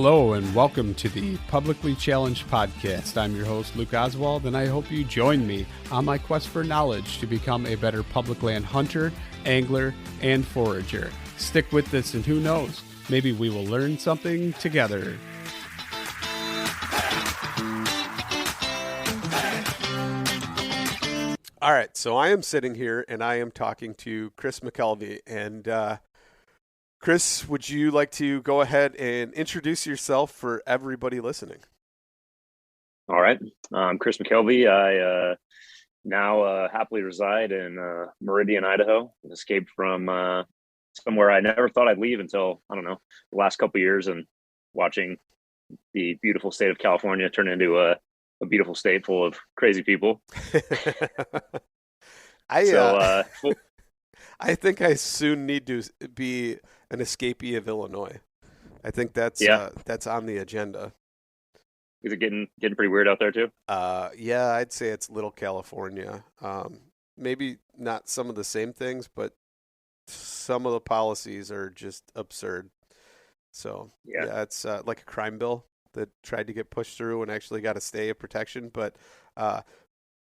Hello and welcome to the Publicly Challenged Podcast. I'm your host, Luke Oswald, and I hope you join me on my quest for knowledge to become a better public land hunter, angler, and forager. Stick with this and who knows, maybe we will learn something together. All right, so I am sitting here and I am talking to Chris MCKELVY. And Chris, would you like to go ahead and introduce yourself for everybody listening? All right. I'm Chris MCKELVY. I now happily reside in Meridian, Idaho. Escaped from somewhere I never thought I'd leave until, the last couple of years, and watching the beautiful state of California turn into a beautiful state full of crazy people. I think I soon need to be an escapee of Illinois. I think that's on the agenda. Is it getting pretty weird out there too? Yeah, I'd say it's Little California. Maybe not some of the same things, but some of the policies are just absurd. So yeah it's like a crime bill that tried to get pushed through and actually got a stay of protection. But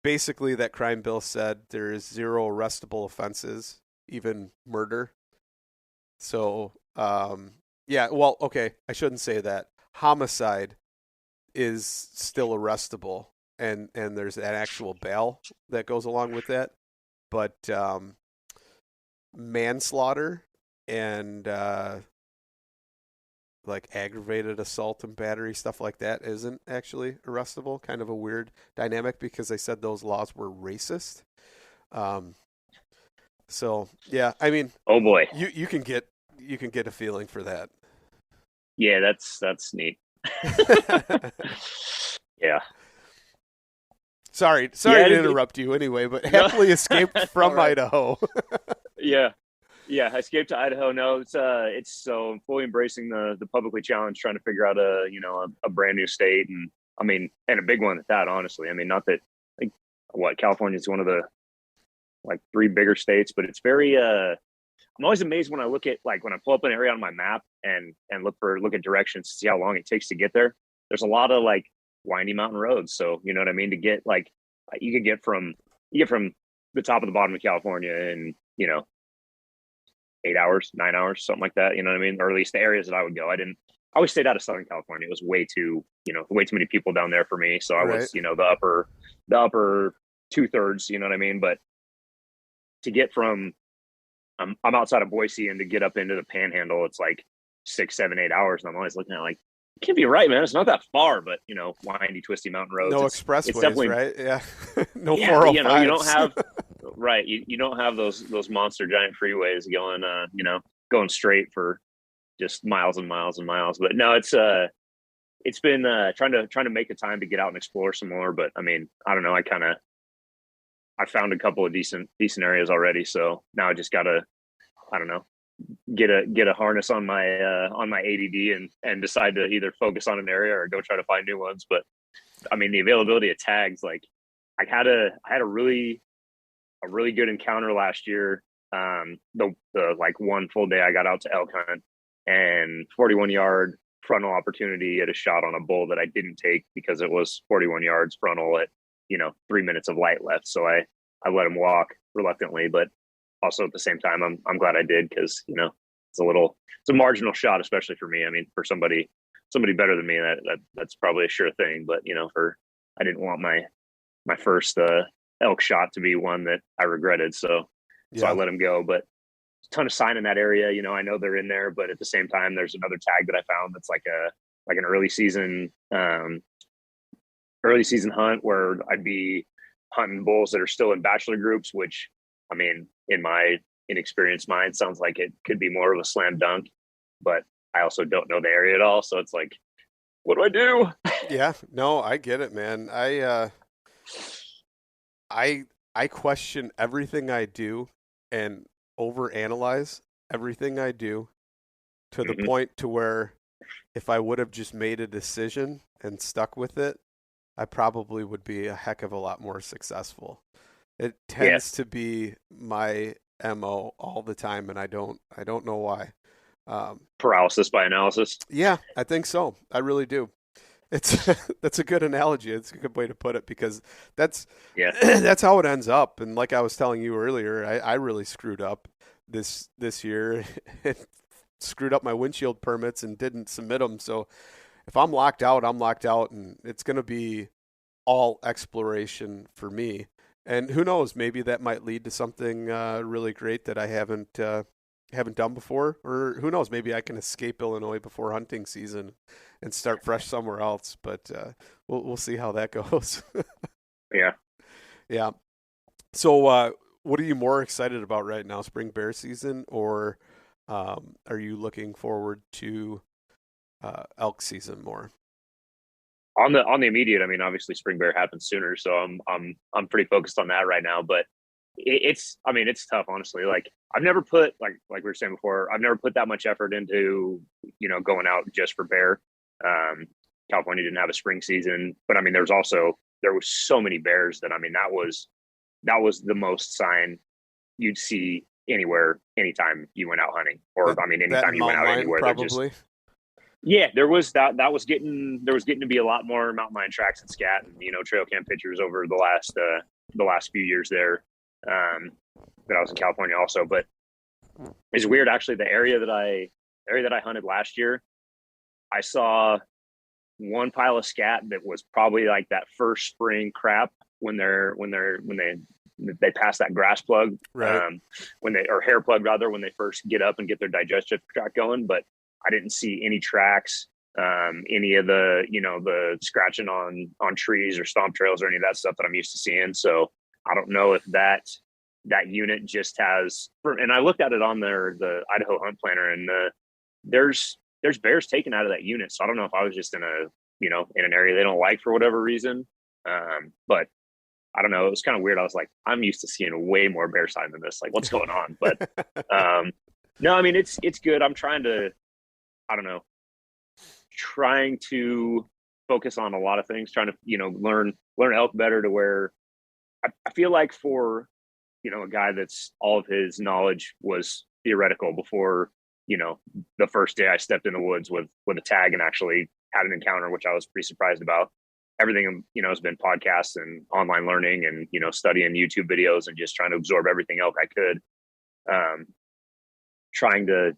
basically that crime bill said there is 0 arrestable offenses, even murder. So, I shouldn't say that. Homicide is still arrestable, and there's an actual bail that goes along with that. But manslaughter and like aggravated assault and battery, stuff like that, isn't actually arrestable. Kind of a weird dynamic because they said those laws were racist. So yeah, I mean, oh boy, you can get a feeling for that. Yeah, that's neat. Yeah. Sorry to interrupt you anyway, but happily escaped from right. Idaho. Yeah, I escaped to Idaho. No, it's so I'm fully embracing the publicly challenged, trying to figure out a brand new state, and a big one at that, honestly. Not that California is one of the 3 bigger states, but it's very I'm always amazed when I look at when I pull up an area on my map and look at directions to see how long it takes to get there. There's a lot of windy mountain roads, so you know what I mean, to get you could get from the top of the bottom of California in 8 hours, 9 hours, something like that. You know what I mean? Or at least the areas that I would go. I always stayed out of Southern California. It was way too many people down there for me. So I was, the upper 2/3, you know what I mean? But to get from, I'm outside of Boise, and to get up into the Panhandle, it's 6, 7, 8 hours. And I'm always looking at it it can't be right, man. It's not that far, but windy, twisty mountain roads. No expressways, right? Yeah. No 405s. You don't have, right. You don't have those monster giant freeways going straight for just miles and miles and miles. But no, it's been trying to make the time to get out and explore some more. But I don't know. I found a couple of decent areas already. So now I just gotta, get a harness on my ADD and decide to either focus on an area or go try to find new ones. But the availability of tags, I had a really good encounter last year. The one full day I got out to elk hunt, and 41-yard frontal opportunity at a shot on a bull that I didn't take because it was 41 yards frontal at 3 minutes of light left. So I let him walk reluctantly, but also at the same time, I'm glad I did, because it's a marginal shot, especially for me. For somebody better than me, that's probably a sure thing. But I didn't want my first elk shot to be one that I regretted, so I let him go. But a ton of sign in that area. I know they're in there, but at the same time, there's another tag that I found that's an early season hunt where I'd be hunting bulls that are still in bachelor groups, which in my inexperienced mind sounds like it could be more of a slam dunk, but I also don't know the area at all. So it's what do I do? Yeah, no, I get it, man. I question everything I do and overanalyze everything I do to the point to where if I would have just made a decision and stuck with it, I probably would be a heck of a lot more successful. It tends to be my MO all the time, and I don't know why. Paralysis by analysis. Yeah, I think so. I really do. It's that's a good analogy. It's a good way to put it because that's that's how it ends up. And like I was telling you earlier, I really screwed up this year. Screwed up my windshield permits and didn't submit them. So if I'm locked out, I'm locked out, and it's going to be all exploration for me. And who knows, maybe that might lead to something really great that I haven't done before, or who knows, maybe I can escape Illinois before hunting season and start fresh somewhere else. But we'll see how that goes. Yeah. Yeah. So what are you more excited about right now, spring bear season, or are you looking forward to elk season more? On the immediate, I mean, obviously spring bear happens sooner, so I'm pretty focused on that right now. But it's tough, honestly. Like I've never put like we were saying before, I've never put that much effort into going out just for bear. California didn't have a spring season, but I mean, there was so many bears that, I mean, that was the most sign you'd see anywhere, anytime you went out hunting, or anytime you went out anywhere. Probably. Yeah, there was getting to be a lot more mountain lion tracks and scat and trail cam pictures over the last few years there that I was in California also. But it's weird, actually. The area that I hunted last year, I saw one pile of scat that was probably like that first spring crap when they pass that grass plug, right? Or hair plug rather, when they first get up and get their digestive tract going. But I didn't see any tracks, any of the the scratching on trees or stomp trails or any of that stuff that I'm used to seeing. So I don't know if that unit just has. And I looked at it on the Idaho Hunt Planner, and there's bears taken out of that unit. So I don't know if I was just in an area they don't like for whatever reason. But I don't know. It was kind of weird. I was like, I'm used to seeing way more bear sign than this. Like, what's going on? But no, I mean, it's good. I'm trying to focus on a lot of things, trying to, learn elk better, to where I feel like for, a guy that's all of his knowledge was theoretical before, the first day I stepped in the woods with a tag and actually had an encounter, which I was pretty surprised about. Everything, has been podcasts and online learning and, studying YouTube videos and just trying to absorb everything elk I could. Trying to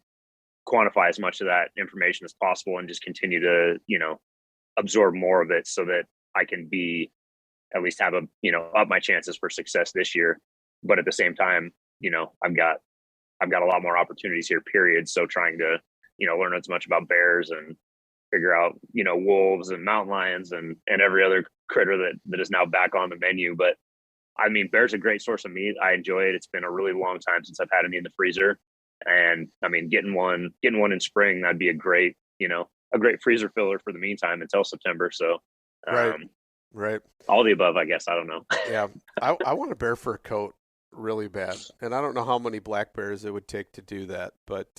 quantify as much of that information as possible and just continue to, absorb more of it so that I can at least have up my chances for success this year. But at the same time, I've got a lot more opportunities here, period. So trying to, learn as much about bears and figure out, wolves and mountain lions and every other critter that is now back on the menu. But I mean, bear's a great source of meat. I enjoy it. It's been a really long time since I've had any in the freezer. And I mean, getting one in spring, that'd be a great freezer filler for the meantime until September. So, right. All the above, I guess. I don't know. Yeah. I want a bear fur coat really bad. And I don't know how many black bears it would take to do that, but,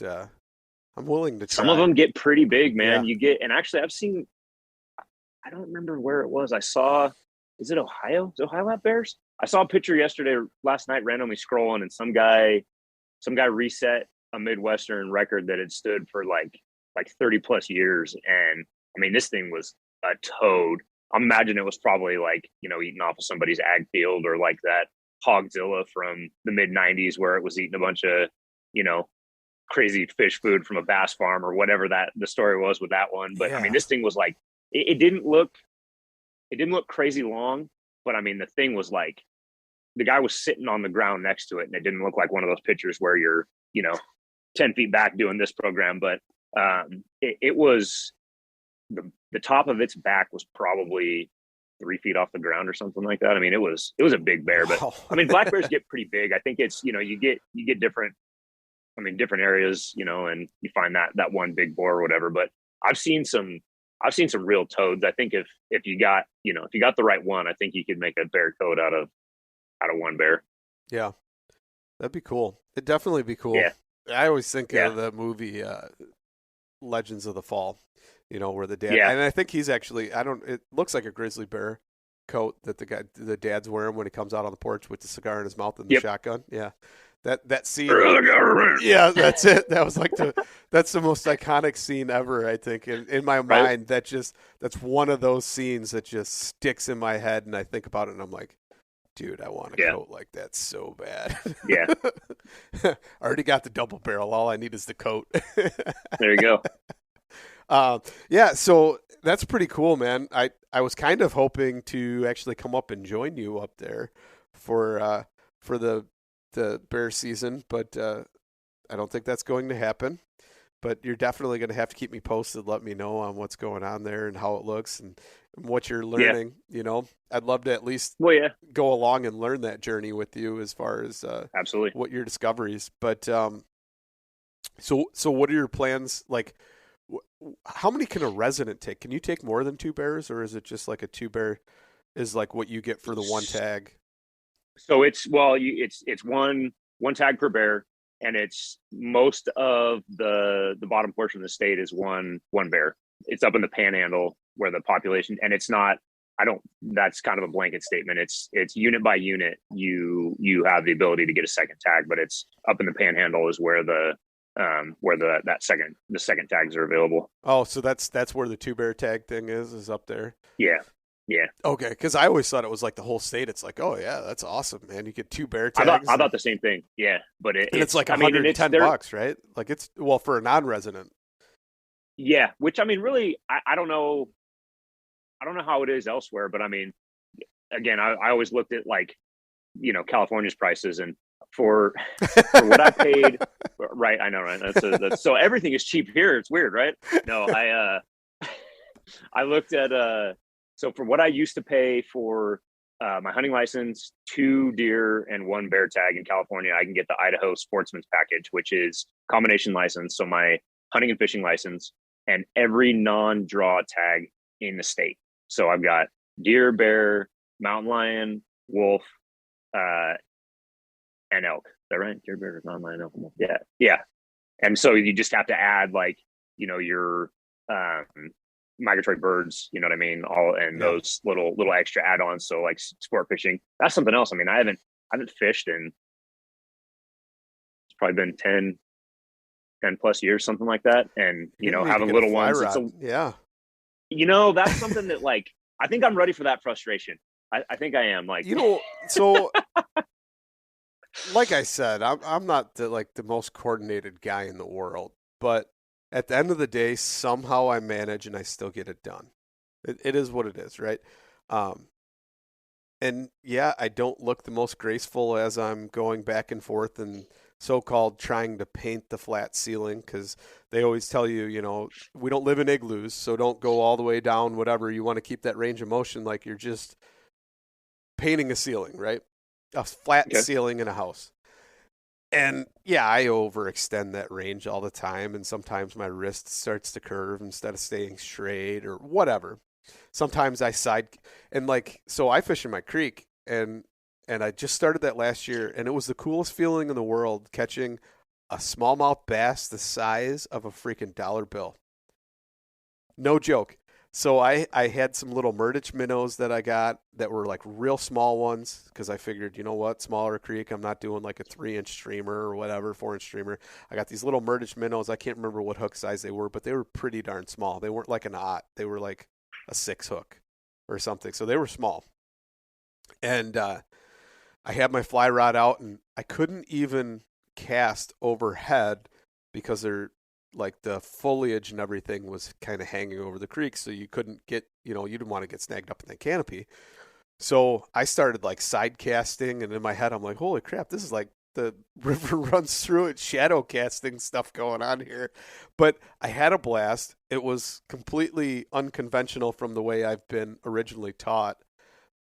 I'm willing to try. Some of them get pretty big, man. Yeah. And actually I've seen, I don't remember where it was. I saw, is it Ohio? Does Ohio have bears? I saw a picture last night, randomly scrolling, and some guy reset a Midwestern record that had stood for like 30 plus years. And I mean, this thing was a toad. I imagine it was probably like, eating off of somebody's ag field, or like that Hogzilla from the mid 90s where it was eating a bunch of, crazy fish food from a bass farm or whatever the story was with that one. But yeah. I mean, this thing was like, it didn't look crazy long, but I mean, the thing was like, the guy was sitting on the ground next to it, and it didn't look like one of those pictures where you're, 10 feet back doing this program. But it was, the top of its back was probably 3 feet off the ground or something like that. I mean, it was a big bear. But I mean, black bears get pretty big. I think it's, you get different areas, and you find that one big boar or whatever. But I've seen some real toads. I think if you got the right one, I think you could make a bear coat out of one bear. Yeah, that'd be cool. It'd definitely be cool. Yeah. I always think of the movie Legends of the Fall, where the dad, and I think he's actually, it looks like a grizzly bear coat that the dad's wearing when he comes out on the porch with the cigar in his mouth and the shotgun. Yeah. That scene. Yeah, that's it. That was like that's the most iconic scene ever, I think. In my mind, that's one of those scenes that just sticks in my head, and I think about it, and I'm like, dude, I want a coat like that so bad. Yeah. I already got the double barrel. All I need is the coat. There you go. Yeah, so that's pretty cool, man. I was kind of hoping to actually come up and join you up there for the bear season, but I don't think that's going to happen. But you're definitely going to have to keep me posted, let me know on what's going on there and how it looks and what you're learning. You know, I'd love to at least go along and learn that journey with you as far as absolutely what your discoveries. But so what are your plans? Like, how many can a resident take? Can you take more than 2 bears, or is it just like a 2 bear is like what you get for the one tag? So it's one tag per bear, and it's most of the bottom portion of the state is one bear. It's up in the panhandle where the population, and it's not. That's kind of a blanket statement. It's unit by unit. You have the ability to get a second tag, but it's up in the panhandle is where the second tags are available. Oh, so that's where the 2 bear tag thing is up there. Yeah. Okay, because I always thought it was like the whole state. It's like, oh yeah, that's awesome, man. You get 2 bear tags. I thought the same thing. Yeah, but it's like $110, right? Like it's for a non-resident. Yeah, which I mean, really, I don't know. I don't know how it is elsewhere, but I mean, again, I always looked at like, California's prices, and for what I paid, right? I know, right? That's so everything is cheap here. It's weird, right? No, I looked at so for what I used to pay for my hunting license, 2 deer and 1 bear tag in California, I can get the Idaho Sportsman's Package, which is combination license. So my hunting and fishing license and every non-draw tag in the state. So I've got deer, bear, mountain lion, wolf, and elk. Is that right? Deer, bear, mountain lion, elk, wolf. Yeah. And so you just have to add like, your migratory birds, you know what I mean? Those little extra add-ons. So like sport fishing, that's something else. I mean, I haven't fished in, it's probably been 10 plus years, something like that. And, having little ones. Yeah. That's something that like, I think I'm ready for that frustration. I think I am like, so like I said, I'm not the most coordinated guy in the world, but at the end of the day, somehow I manage and I still get it done. It is what it is, right? And yeah, I don't look the most graceful as I'm going back and forth and so-called trying to paint the flat ceiling, because they always tell you, we don't live in igloos, so don't go all the way down, whatever. You want to keep that range of motion like you're just painting a ceiling, right? A flat ceiling in a house. And yeah, I overextend that range all the time, and sometimes my wrist starts to curve instead of staying straight or whatever. Sometimes I so I fish in my creek, and I just started that last year, and it was the coolest feeling in the world catching a smallmouth bass the size of a freaking dollar bill. No joke. So I had some little Murdich minnows that I got that were like real small ones, because I figured, smaller creek, I'm not doing like a 3-inch streamer or whatever, 4-inch streamer. I got these little Murdich minnows. I can't remember what hook size they were, but they were pretty darn small. They weren't like an aught. They were like a 6 hook or something. So they were small. And I had my fly rod out, and I couldn't even cast overhead because they're like the foliage and everything was kind of hanging over the creek, so you couldn't get, you didn't want to get snagged up in the canopy. So I started like side casting, and in my head I'm like, holy crap, this is like the river runs through it, shadow casting stuff going on here. But I had a blast. It was completely unconventional from the way I've been originally taught,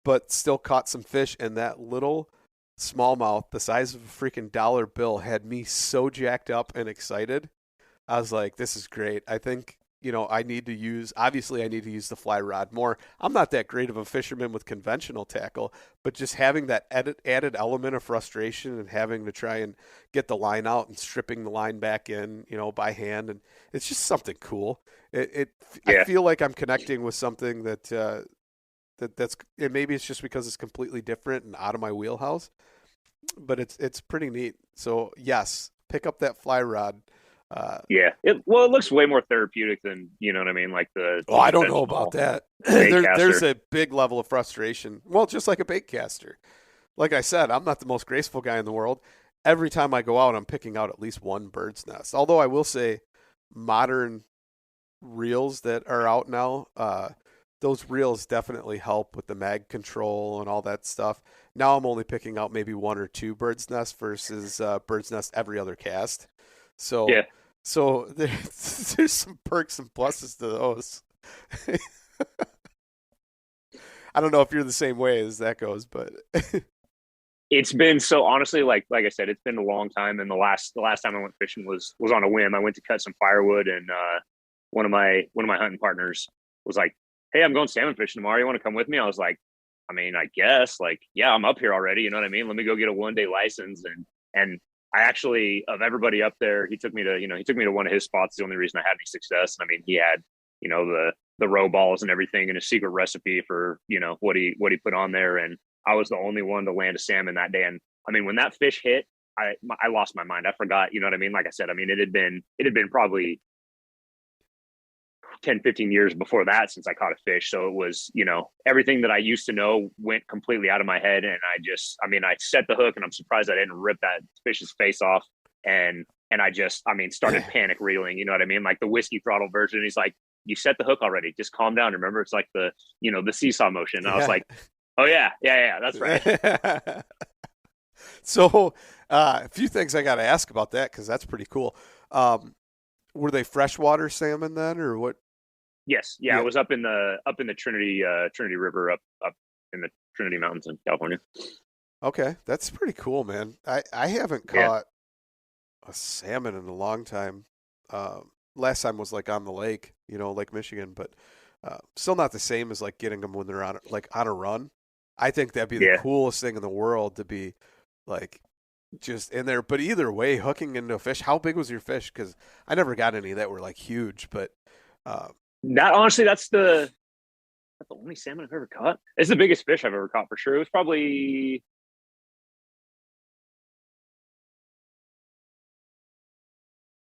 but still caught some fish, and that little smallmouth the size of a freaking dollar bill had me so jacked up and excited. I was like, this is great. I think, I need to use the fly rod more. I'm not that great of a fisherman with conventional tackle, but just having that added element of frustration and having to try and get the line out and stripping the line back in, by hand. And it's just something cool. I feel like I'm connecting with something that's maybe it's just because it's completely different and out of my wheelhouse. but it's pretty neat. So yes, pick up that fly rod. Yeah. It looks way more therapeutic than, you know what I mean, like the I don't know about conventional that. bait There's caster. a big level of frustration. Well, just like a bait caster. Like I said, I'm not the most graceful guy in the world. Every time I go out, I'm picking out at least one bird's nest. Although I will say, modern reels that are out now, those reels definitely help with the mag control and all that stuff. Now I'm only picking out maybe one or two bird's nest versus bird's nest every other cast. So Yeah. there's some perks and pluses to those. I don't know if you're the same way as that goes, but It's been so honestly, like I said, it's been a long time. And the last time I went fishing was on a whim. I went to cut some firewood, and one of my hunting partners was like, "Hey, I'm going salmon fishing tomorrow. You want to come with me?" I was like, "I mean, I guess. Like, yeah, I'm up here already. You know what I mean? Let me go get a 1 day license." And I actually, of everybody up there, he took me to one of his spots. The only reason I had any success. And I mean, he had the row balls and everything, and a secret recipe for what he put on there. And I was the only one to land a salmon that day. And I mean, when that fish hit, I lost my mind. I forgot. You know what I mean? Like I said, I mean, it had been probably 10, 15 years before that since I caught a fish. So it was, everything that I used to know went completely out of my head. And I set the hook, and I'm surprised I didn't rip that fish's face off. And started panic reeling. You know what I mean? Like the whiskey throttle version. He's like, "You set the hook already. Just calm down. Remember, it's like the seesaw motion." And I was like, "Oh yeah, yeah, that's right." So, a few things I got to ask about that because that's pretty cool. Were they freshwater salmon then, or what? Yes, yeah, Yeah. I was up in the Trinity River up in the Trinity Mountains in California. Okay, that's pretty cool, man. I haven't Yeah, caught a salmon in a long time. Last time was like on the lake, Lake Michigan, but still not the same as like getting them when they're on a run. I think that'd be the yeah. coolest thing in the world to be like just in there. But either way, hooking into a fish. How big was your fish? Because I never got any that were like huge, but uh, That honestly, that's the only salmon I've ever caught. It's the biggest fish I've ever caught for sure. It was probably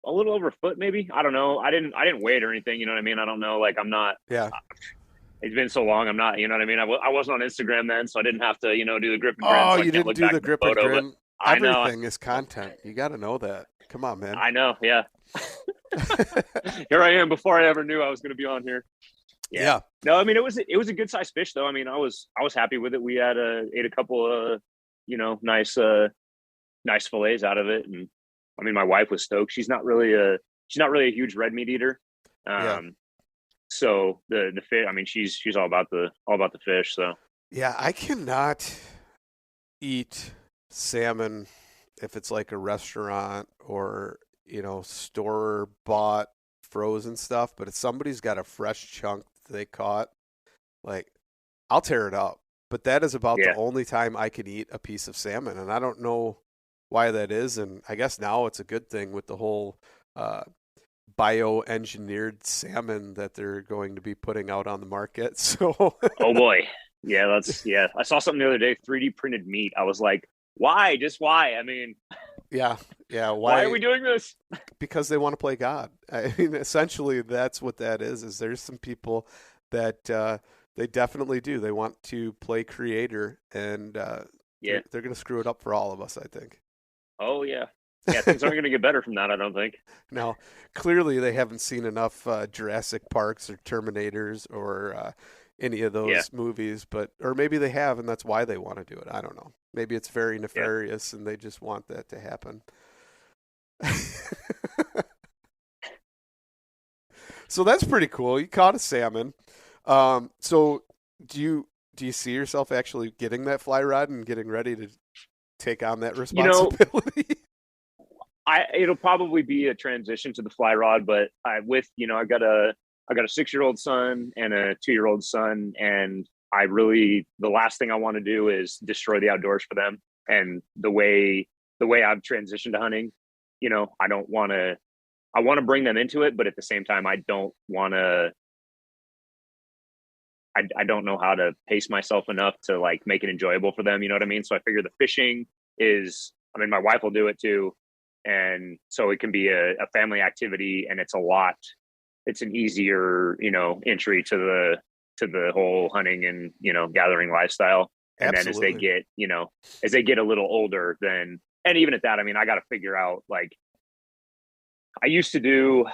a little over a foot, maybe. I don't know. I didn't weigh it or anything. You know what I mean? I don't know. Like I'm not. yeah. It's been so long. I'm not. You know what I mean? I wasn't on Instagram then, so I didnn't have to do the grip and grin. Oh, So I you can't didn't look do back the at the grip and photo. But grin. I know. Everything is content. You got to know that. Come on, man. I know. Yeah. Here I am before I ever knew I was going to be on here. Yeah. Yeah. No, I mean it was a good sized fish though. I mean I was happy with it. We had ate a couple of nice fillets out of it, and I mean my wife was stoked. She's not really a huge red meat eater. Yeah. So the fish. I mean she's all about the fish. So Yeah. I cannot eat salmon if it's like a restaurant or, store bought frozen stuff. But if somebody's got a fresh chunk they caught, like, I'll tear it up. But that is about the yeah, only time I can eat a piece of salmon. And I don't know why that is. And I guess now it's a good thing with the whole uh, bioengineered salmon that they're going to be putting out on the market. So, oh boy, yeah. I saw something the other day, 3D printed meat. I was like, why? Just why? I mean, yeah, yeah. why are Why? we doing this? Because they want to play God. I mean, essentially, that's what that is. Is there's some people that they definitely do. They want to play creator, and Yeah. they're going to screw it up for all of us, I think. Oh yeah. Yeah, things aren't going to get better from that, I don't think. Now, clearly, they haven't seen enough Jurassic Parks or Terminators or any of Yeah. those movies, or maybe they have, and that's why they want to do it. I don't know. Maybe it's very Yeah. nefarious, and they just want that to happen. So that's pretty cool. You caught a salmon. So do you see yourself actually getting that fly rod and getting ready to take on that You know, responsibility? it'll probably be a transition to the fly rod, but I got a 6-year-old son and a 2-year-old son, and the last thing I want to do is destroy the outdoors for them. And the way I've transitioned to hunting, I don't want to. I want to bring them into it, but at the same time, I don't want to. I don't know how to pace myself enough to like make it enjoyable for them. You know what I mean? So I figure the fishing is, I mean, my wife will do it too. And so it can be a family activity, and it's an easier, entry to the whole hunting and, gathering lifestyle. And then Absolutely. as they get a little older, then, and even at that, I mean, I got to figure out, like, I used to do,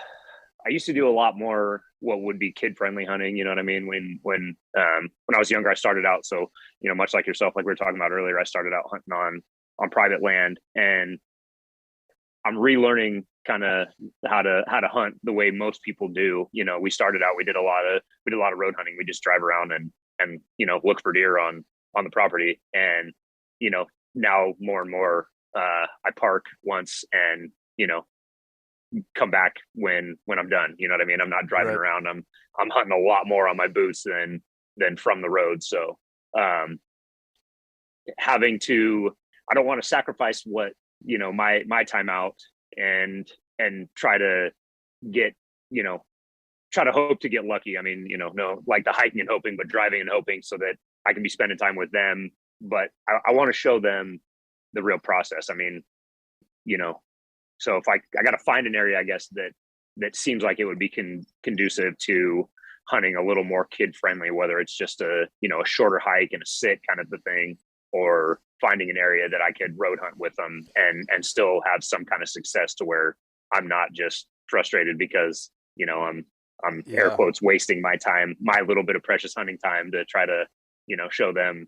a lot more what would be kid friendly hunting. You know what I mean? When I was younger, I started out. So, much like yourself, like we were talking about earlier, I started out hunting on private land, and I'm relearning kind of how to hunt the way most people do. We started out, we did a lot of road hunting. We just drive around and look for deer on the property. And now more and more, I park once and come back when I'm done. You know what I mean? I'm not driving Right. around. I'm hunting a lot more on my boots than from the road. So having to, I don't want to sacrifice what my time out and try to get try to hope to get lucky. I mean, no, like the hiking and hoping, but driving and hoping, so that I can be spending time with them. But I want to show them the real process. I mean, so if I got to find an area, I guess, that seems like it would be conducive to hunting a little more kid friendly, whether it's just a shorter hike and a sit kind of the thing, or finding an area that I could road hunt with them and still have some kind of success, to where I'm not just frustrated because I'm air quotes wasting my time, my little bit of precious hunting time, to try to show them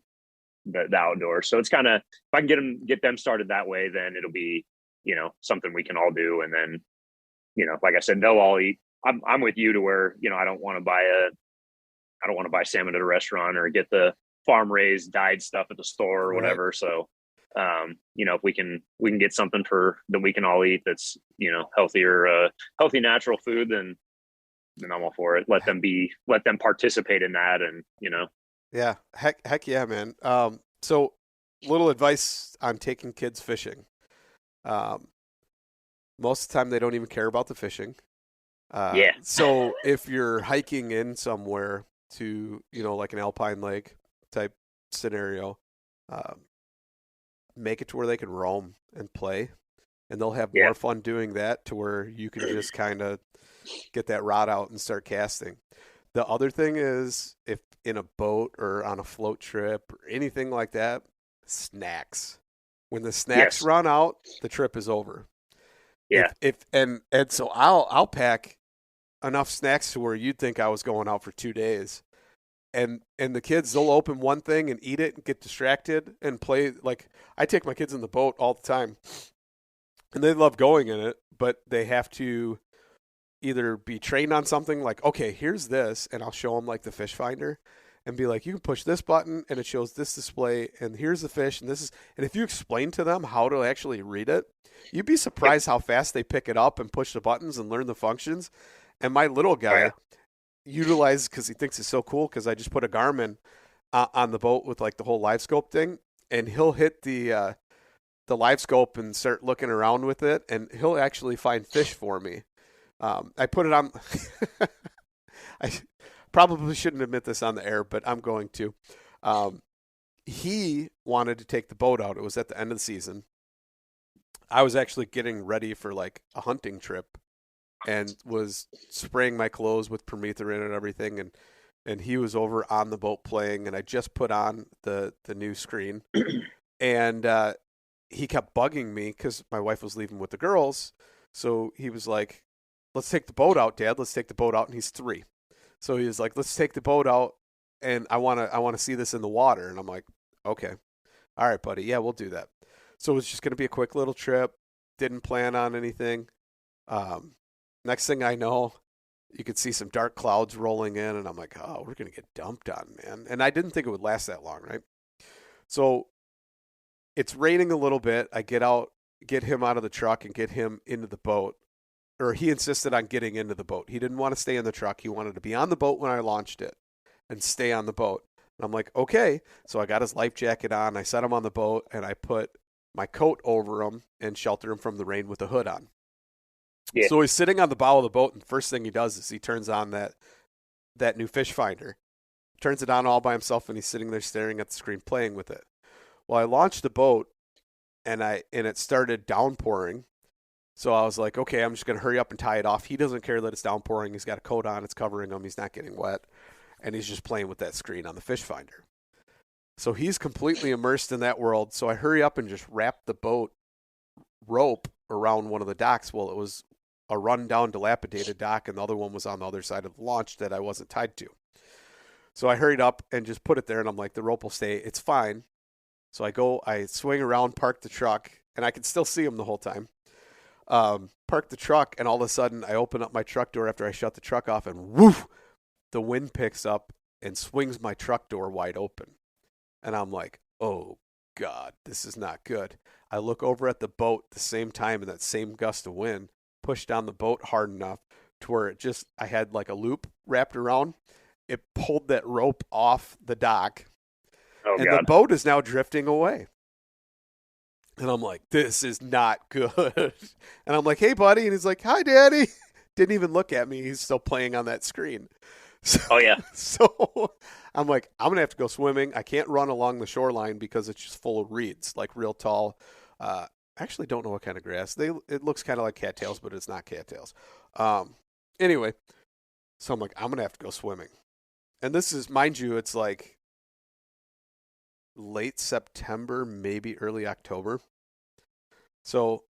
the outdoors. So it's kind of, if I can get them started that way, then it'll be something we can all do. And then like I said, they'll all eat. I'm with you to where I don't want to buy salmon at a restaurant or get the farm raised dyed stuff at the store or whatever. Right. So if we can get something that we can all eat, that's healthier, healthy natural food, then I'm all for it. Let them participate in that. And Yeah. Heck yeah, man. So little advice on taking kids fishing. Most of the time they don't even care about the fishing. yeah. So if you're hiking in somewhere to, like an alpine lake type scenario, make it to where they can roam and play, and they'll have more fun doing that, to where you can just kind of get that rod out and start casting. The other thing is, if in a boat or on a float trip or anything like that, snacks. When the snacks run out, the trip is over. Yeah. And so I'll pack enough snacks to where you'd think I was going out for 2 days. And the kids, they'll open one thing and eat it and get distracted and play. Like, I take my kids in the boat all the time, and they love going in it, but they have to either be trained on something, like, okay, here's this, and I'll show them like the fish finder and be like, you can push this button and it shows this display, and here's the fish, and this is, and if you explain to them how to actually read it, you'd be surprised how fast they pick it up and push the buttons and learn the functions. And my little guy utilizes, because he thinks it's so cool, because I just put a Garmin on the boat with like the whole live scope thing, and he'll hit the live scope and start looking around with it, and he'll actually find fish for me. I put it on. I probably shouldn't admit this on the air, but I'm going to. He wanted to take the boat out. It was at the end of the season. I was actually getting ready for like a hunting trip, and was spraying my clothes with permethrin and everything, and he was over on the boat playing, and I just put on the new screen, and he kept bugging me because my wife was leaving with the girls. So he was like, let's take the boat out, Dad. Let's take the boat out. And he's 3. So he was like, let's take the boat out, and I want to see this in the water. And I'm like, okay. All right, buddy. Yeah, we'll do that. So it was just going to be a quick little trip. Didn't plan on anything. Next thing I know, you could see some dark clouds rolling in, and I'm like, oh, we're going to get dumped on, man. And I didn't think it would last that long, right? So it's raining a little bit. I get him out of the truck and get him into the boat. Or he insisted on getting into the boat. He didn't want to stay in the truck. He wanted to be on the boat when I launched it and stay on the boat. And I'm like, okay. So I got his life jacket on. I set him on the boat, and I put my coat over him and shelter him from the rain with a hood on. Yeah. So he's sitting on the bow of the boat, and the first thing he does is he turns on that new fish finder. Turns it on all by himself, and he's sitting there staring at the screen playing with it. Well, I launched the boat, and it started downpouring. So I was like, okay, I'm just gonna hurry up and tie it off. He doesn't care that it's downpouring. He's got a coat on. It's covering him. He's not getting wet, and he's just playing with that screen on the fish finder. So he's completely immersed in that world. So I hurry up and just wrap the boat rope around one of the docks. Well, it was a rundown, dilapidated dock, and the other one was on the other side of the launch that I wasn't tied to. So I hurried up and just put it there, and I'm like, the rope will stay. It's fine. So I swing around, park the truck, and I can still see him the whole time. Park the truck, and all of a sudden I open up my truck door after I shut the truck off, and woof, the wind picks up and swings my truck door wide open. And I'm like, oh, God, this is not good. I look over at the boat at the same time, and that same gust of wind pushed down the boat hard enough to where I had like a loop wrapped around. It pulled that rope off the dock, and God. The boat is now drifting away. And I'm like, this is not good. And I'm like, hey, buddy. And he's like, hi, Daddy. Didn't even look at me. He's still playing on that screen. So, oh, yeah. So I'm like, I'm going to have to go swimming. I can't run along the shoreline because it's just full of reeds, like real tall. I actually don't know what kind of grass. It looks kind of like cattails, but it's not cattails. Anyway, so I'm like, I'm going to have to go swimming. And this is, mind you, it's like late September, maybe early October. So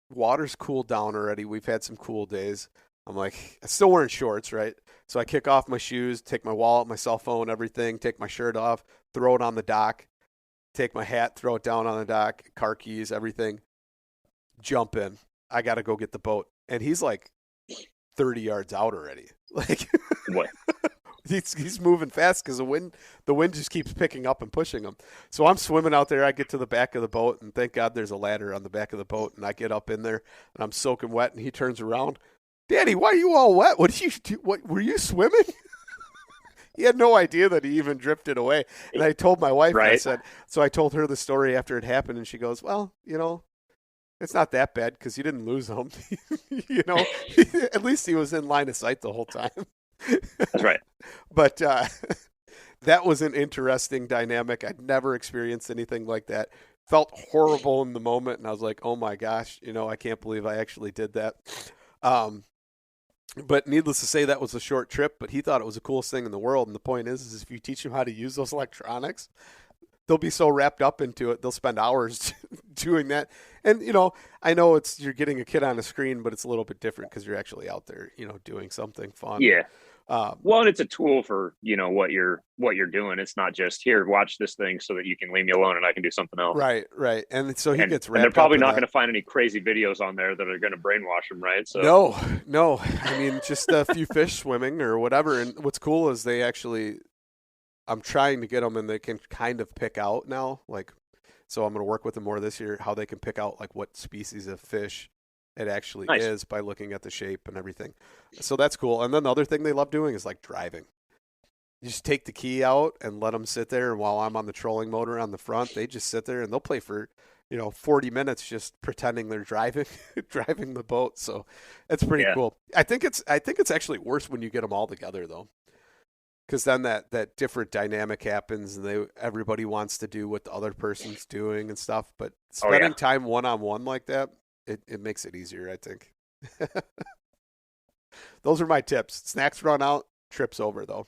water's cooled down already. We've had some cool days. I'm like, I'm still wearing shorts, right? So I kick off my shoes, take my wallet, my cell phone, everything, take my shirt off, throw it on the dock, take my hat, throw it down on the dock, car keys, everything, jump in. I got to go get the boat. And he's like 30 yards out already. Like, what? He's moving fast because the wind just keeps picking up and pushing him. So I'm swimming out there. I get to the back of the boat, and thank God there's a ladder on the back of the boat. And I get up in there, and I'm soaking wet. And he turns around, Daddy, why are you all wet? What did you do? What were you swimming? He had no idea that he even drifted away. And I told my wife, right. I told her the story after it happened, and she goes, well, it's not that bad because you didn't lose him. At least he was in line of sight the whole time. That's right. But that was an interesting dynamic. I'd never experienced anything like that. Felt horrible in the moment, and I was like, oh my gosh, I can't believe I actually did that. But needless to say, that was a short trip, but he thought it was the coolest thing in the world. And the point is if you teach them how to use those electronics, they'll be so wrapped up into it, they'll spend hours doing that. And, I know you're getting a kid on a screen, but it's a little bit different because you're actually out there, doing something fun. Yeah. Well, and it's a tool for, what you're doing. It's not just here, watch this thing so that you can leave me alone and I can do something else. Right. And so he gets wrapped up. And they're probably not going to find any crazy videos on there that are going to brainwash him, right? So No. I mean, just a few fish swimming or whatever. And what's cool is I'm trying to get them, and they can kind of pick out now. Like, so I'm going to work with them more this year, how they can pick out like what species of fish it actually is by looking at the shape and everything. So that's cool. And then the other thing they love doing is like driving. You just take the key out and let them sit there. And while I'm on the trolling motor on the front, they just sit there and they'll play for, 40 minutes just pretending they're driving the boat. So it's pretty cool. I think it's actually worse when you get them all together though. Because then that different dynamic happens, and everybody wants to do what the other person's doing and stuff. But spending time one-on-one like that, it makes it easier, I think. Those are my tips. Snacks run out, trips over though.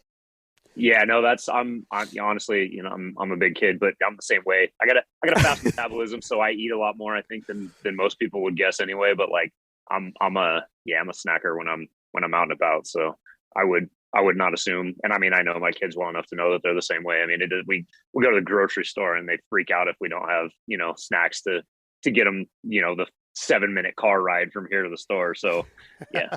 Yeah, no, I'm honestly, I'm a big kid, but I'm the same way. I got a fast metabolism, so I eat a lot more, I think, than most people would guess anyway. But like, I'm a snacker when I'm out and about. So I would not assume. And I mean, I know my kids well enough to know that they're the same way. I mean, we go to the grocery store and they freak out if we don't have, snacks to get them, the 7-minute car ride from here to the store. So yeah.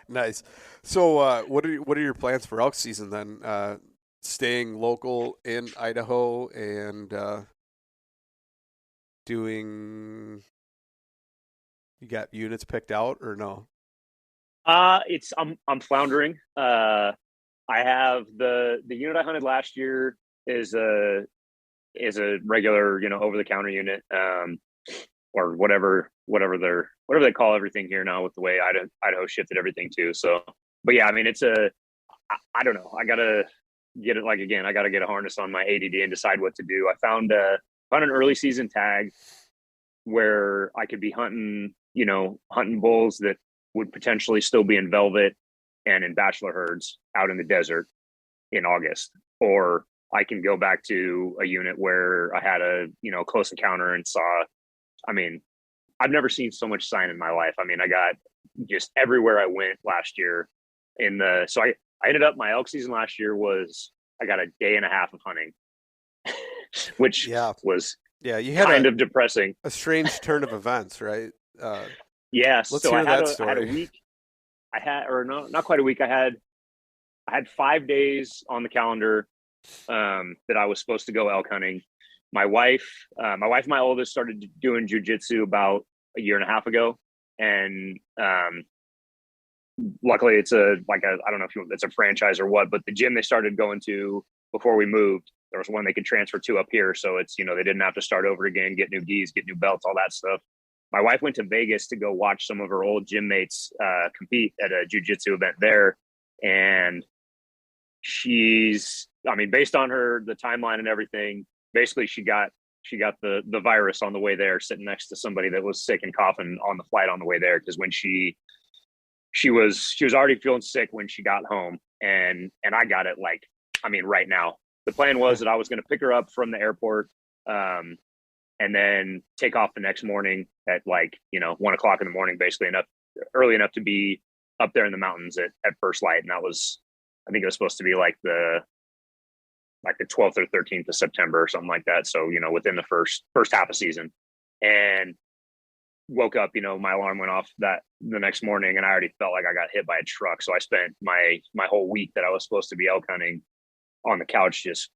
Nice. So what are your plans for elk season then? Staying local in Idaho and doing, you got units picked out or no? I'm floundering. I have the unit I hunted last year is a regular, over the counter unit, or whatever they call everything here now with the way Idaho shifted everything too. So, but yeah, I mean, I don't know. I gotta get it. Like, again, I gotta get a harness on my ADD and decide what to do. I found found an early season tag where I could be hunting, hunting bulls that would potentially still be in velvet and in bachelor herds out in the desert in August. Or I can go back to a unit where I had a, close encounter and saw, I mean, I've never seen so much sign in my life. I mean, I got just everywhere I went last year so I ended up, my elk season last year I got a day and a half of hunting, which was you had kind of depressing. A strange turn of events, right? Yes. Let's hear that story. I had a week. Not quite a week. I had 5 days on the calendar that I was supposed to go elk hunting. My wife, my oldest, started doing jujitsu about a year and a half ago, and luckily it's I don't know if it's a franchise or what, but the gym they started going to before we moved, there was one they could transfer to up here. So it's, they didn't have to start over again, get new gis, get new belts, all that stuff. My wife went to Vegas to go watch some of her old gym mates compete at a jiu-jitsu event there. And based on the timeline and everything, basically she got the virus on the way there, sitting next to somebody that was sick and coughing on the flight on the way there. Cause when she was already feeling sick when she got home, and I got it right now. The plan was that I was going to pick her up from the airport, and then take off the next morning at 1:00 in the morning, basically early enough to be up there in the mountains at first light. And that was, I think it was supposed to be the 12th or 13th of September or something like that. So, within the first half of season. And woke up, my alarm went off the next morning, and I already felt like I got hit by a truck. So I spent my whole week that I was supposed to be elk hunting on the couch, just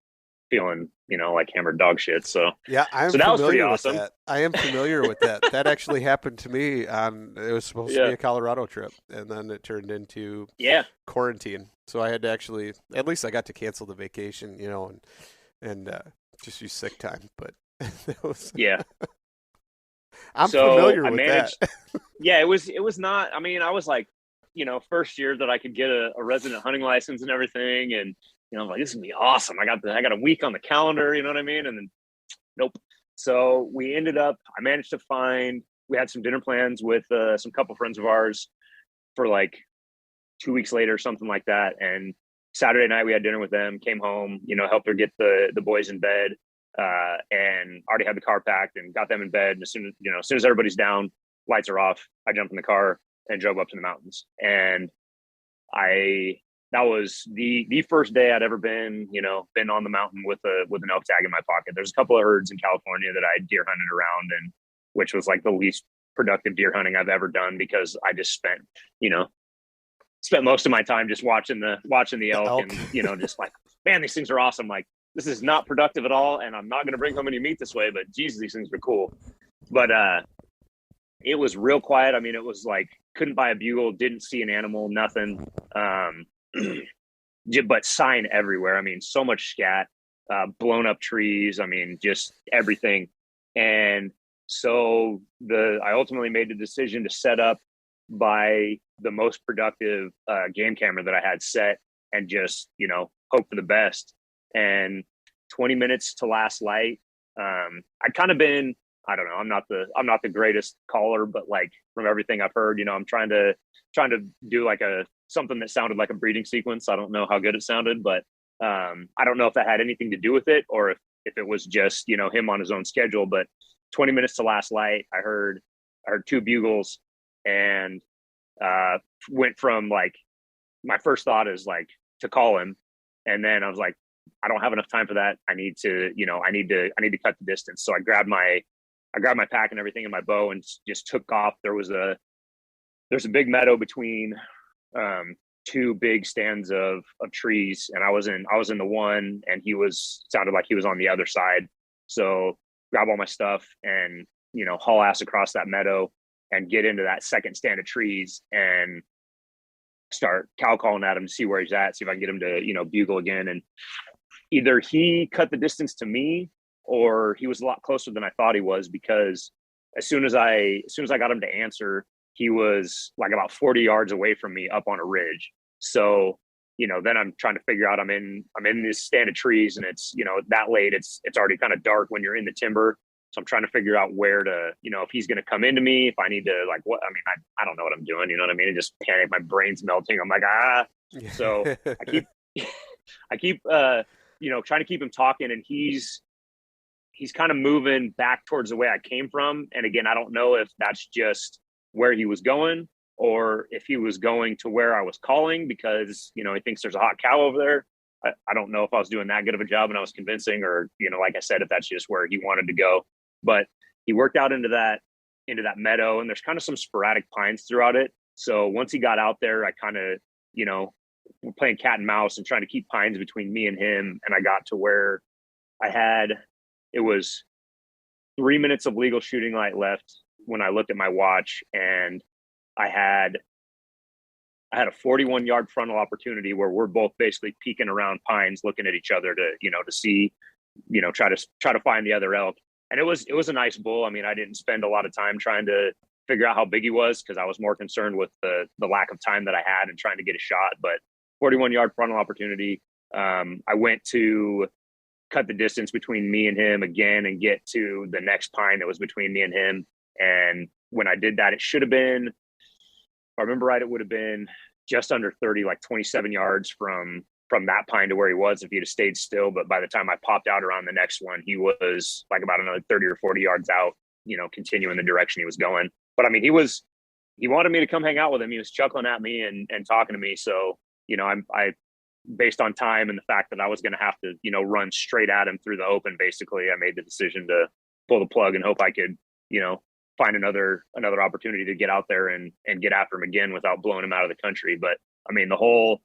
feeling, like hammered dog shit. So yeah, that was pretty awesome. I am familiar with that. That actually happened to me it was supposed to be a Colorado trip, and then it turned into quarantine. So I had to actually, at least I got to cancel the vacation, and just use sick time. But it was I'm familiar with that. Yeah, it was not. I mean, I was first year that I could get a resident hunting license and everything, and I'm like, this is gonna be awesome. I got a week on the calendar, you know what I mean? And then nope. So we managed to find. We had some dinner plans with some couple friends of ours for 2 weeks later, something like that. And Saturday night we had dinner with them. Came home, helped her get the boys in bed. And already had the car packed and got them in bed. And as soon as everybody's down, lights are off, I jumped in the car and drove up to the mountains. And that was the first day I'd ever been on the mountain with an elk tag in my pocket. There's a couple of herds in California that I deer hunted around, and which was the least productive deer hunting I've ever done, because I just spent most of my time just watching the elk. And just man, these things are awesome. This is not productive at all, and I'm not going to bring home any meat this way, but Jesus, these things are cool. But it was real quiet. I mean, it was couldn't buy a bugle, didn't see an animal, nothing. But sign everywhere. I mean, so much scat, blown up trees. I mean, just everything. And so I ultimately made the decision to set up by the most productive game camera that I had set, and just hope for the best. And 20 minutes to last light, I'd kind of been, I don't know, I'm not the greatest caller, but from everything I've heard, I'm trying to do something that sounded like a breeding sequence. I don't know how good it sounded, but I don't know if that had anything to do with it, or if it was just him on his own schedule. But 20 minutes to last light, I heard 2 bugles, and went from my first thought is to call him, and then I was like, I don't have enough time for that. I need to cut the distance. So I grabbed my pack and everything and my bow, and just took off. There's a big meadow between 2 big stands of trees, and I was in the one, and sounded like he was on the other side. So grab all my stuff and haul ass across that meadow and get into that second stand of trees and start cow calling at him to see where he's at, see if I can get him to bugle again. And either he cut the distance to me, or he was a lot closer than I thought he was, because as soon as I got him to answer, he was about 40 yards away from me up on a ridge. So then I'm trying to figure out, I'm in this stand of trees, and it's, that late, it's already kind of dark when you're in the timber. So I'm trying to figure out where to, if he's going to come into me, if I need to, like, what, I mean, I don't know what I'm doing. You know what I mean? It just panic. My brain's melting. I'm like, so I keep, trying to keep him talking, and he's kind of moving back towards the way I came from. And again, I don't know if that's just where he was going, or if he was going to where I was calling because, he thinks there's a hot cow over there. I don't know if I was doing that good of a job and I was convincing, or, like I said, if that's just where he wanted to go. But he worked out into that meadow, and there's kind of some sporadic pines throughout it. So once he got out there, I kind of, we're playing cat and mouse and trying to keep pines between me and him. And I got to where it was 3 minutes of legal shooting light left when I looked at my watch, and I had a 41-yard frontal opportunity where we're both basically peeking around pines, looking at each other to see, try to find the other elk. And it was a nice bull. I mean, I didn't spend a lot of time trying to figure out how big he was, because I was more concerned with the lack of time that I had and trying to get a shot. But 41-yard frontal opportunity. I went to cut the distance between me and him again and get to the next pine that was between me and him. And when I did that, it should have been, if I remember right, it would have been just under 30, like 27 yards from that pine to where he was if he'd have stayed still. But by the time I popped out around the next one, he was like about another 30 or 40 yards out, continuing the direction he was going. But I mean, he wanted me to come hang out with him. He was chuckling at me and talking to me. So, I based on time and the fact that I was going to have to, run straight at him through the open, basically, I made the decision to pull the plug and hope I could, find another opportunity to get out there and get after him again without blowing him out of the country. But I mean, the whole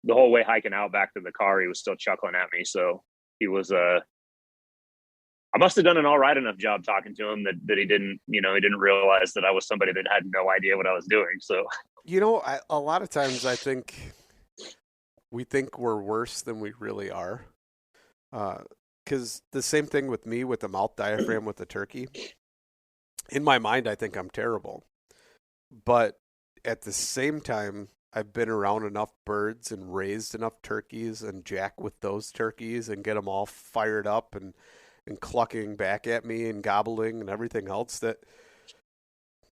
way hiking out back to the car, he was still chuckling at me. So he was, I must have done an all right enough job talking to him that he didn't realize that I was somebody that had no idea what I was doing. So, a lot of times I think we think we're worse than we really are. Because the same thing with me with the mouth diaphragm with the turkey. In my mind, I think I'm terrible. But at the same time, I've been around enough birds and raised enough turkeys and jack with those turkeys and get them all fired up and clucking back at me and gobbling and everything else that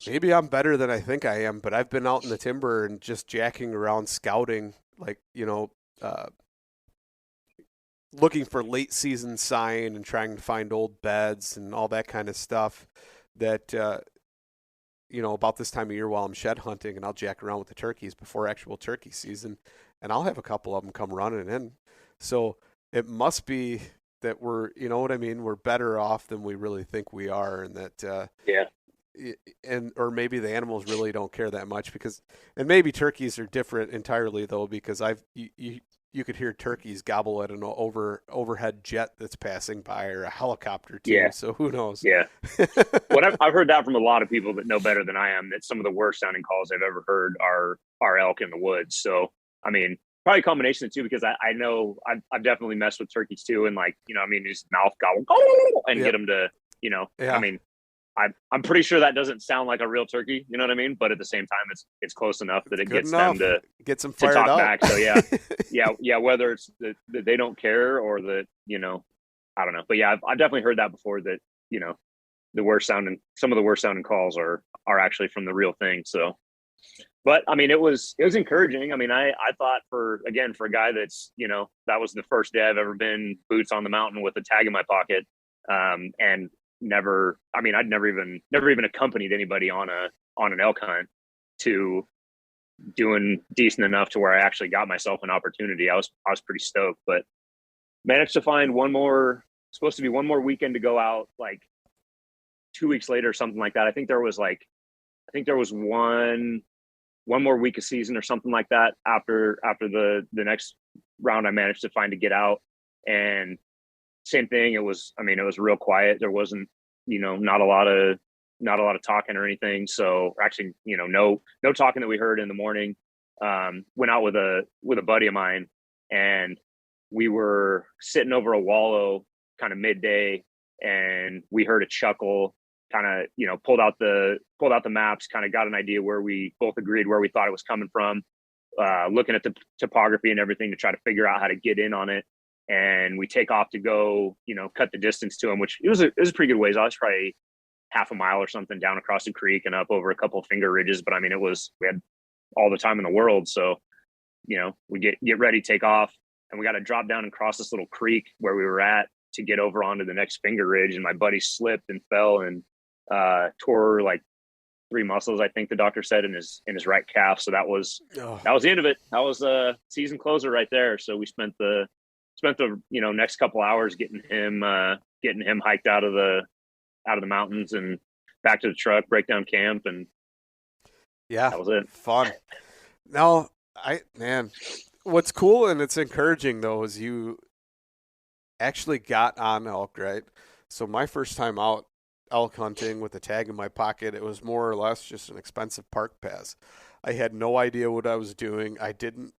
maybe I'm better than I think I am. But I've been out in the timber and just jacking around scouting, like, looking for late season sign and trying to find old beds and all that kind of stuff that, about this time of year while I'm shed hunting, and I'll jack around with the turkeys before actual turkey season, and I'll have a couple of them come running in. So it must be that we're, we're better off than we really think we are, and that, or maybe the animals really don't care that much and maybe turkeys are different entirely though, because you could hear turkeys gobble at an overhead jet that's passing by, or a helicopter too. Yeah. So who knows? Yeah. I've heard that from a lot of people that know better than I am, that some of the worst sounding calls I've ever heard are elk in the woods. So, I mean, probably a combination of two, because I know I've definitely messed with turkeys too. And like, just mouth gobble and get them to, I mean, I'm pretty sure that doesn't sound like a real turkey, you know what I mean? But at the same time, it's close enough that it gets them to get some fired talk up. back. So yeah. Whether it's that they don't care or that, I don't know. But yeah, I've definitely heard that before, that, some of the worst sounding calls are actually from the real thing. So, but I mean, it was encouraging. I mean, I thought for a guy that's, that was the first day I've ever been boots on the mountain with a tag in my pocket. And I'd never even accompanied anybody on an elk hunt, to doing decent enough to where I actually got myself an opportunity. I was pretty stoked, but managed to find supposed to be one more weekend to go out, like 2 weeks later or something like that. I think there was one more week of season or something like that after the next round I managed to find to get out. And same thing. It was real quiet. There wasn't, not a lot of talking or anything. So actually, no talking that we heard in the morning. Went out with a buddy of mine, and we were sitting over a wallow kind of midday, and we heard a chuckle, kind of, pulled out the maps, kind of got an idea where we both agreed where we thought it was coming from. looking at the topography and everything to try to figure out how to get in on it. And we take off to go, cut the distance to him, which it was a pretty good ways. I was probably half a mile or something down across the creek and up over a couple of finger ridges. But I mean, we had all the time in the world. So, we get ready, take off, and we got to drop down and cross this little creek where we were at to get over onto the next finger ridge. And my buddy slipped and fell and tore like 3 muscles, I think the doctor said, in his right calf. So that was the end of it. That was a season closer right there. So we spent the next couple hours getting him hiked out of the mountains and back to the truck, break down camp, and that was it. Fun. Now, what's cool and it's encouraging though is you actually got on elk, right? So my first time out elk hunting with a tag in my pocket, it was more or less just an expensive park pass. I had no idea what I was doing. I didn't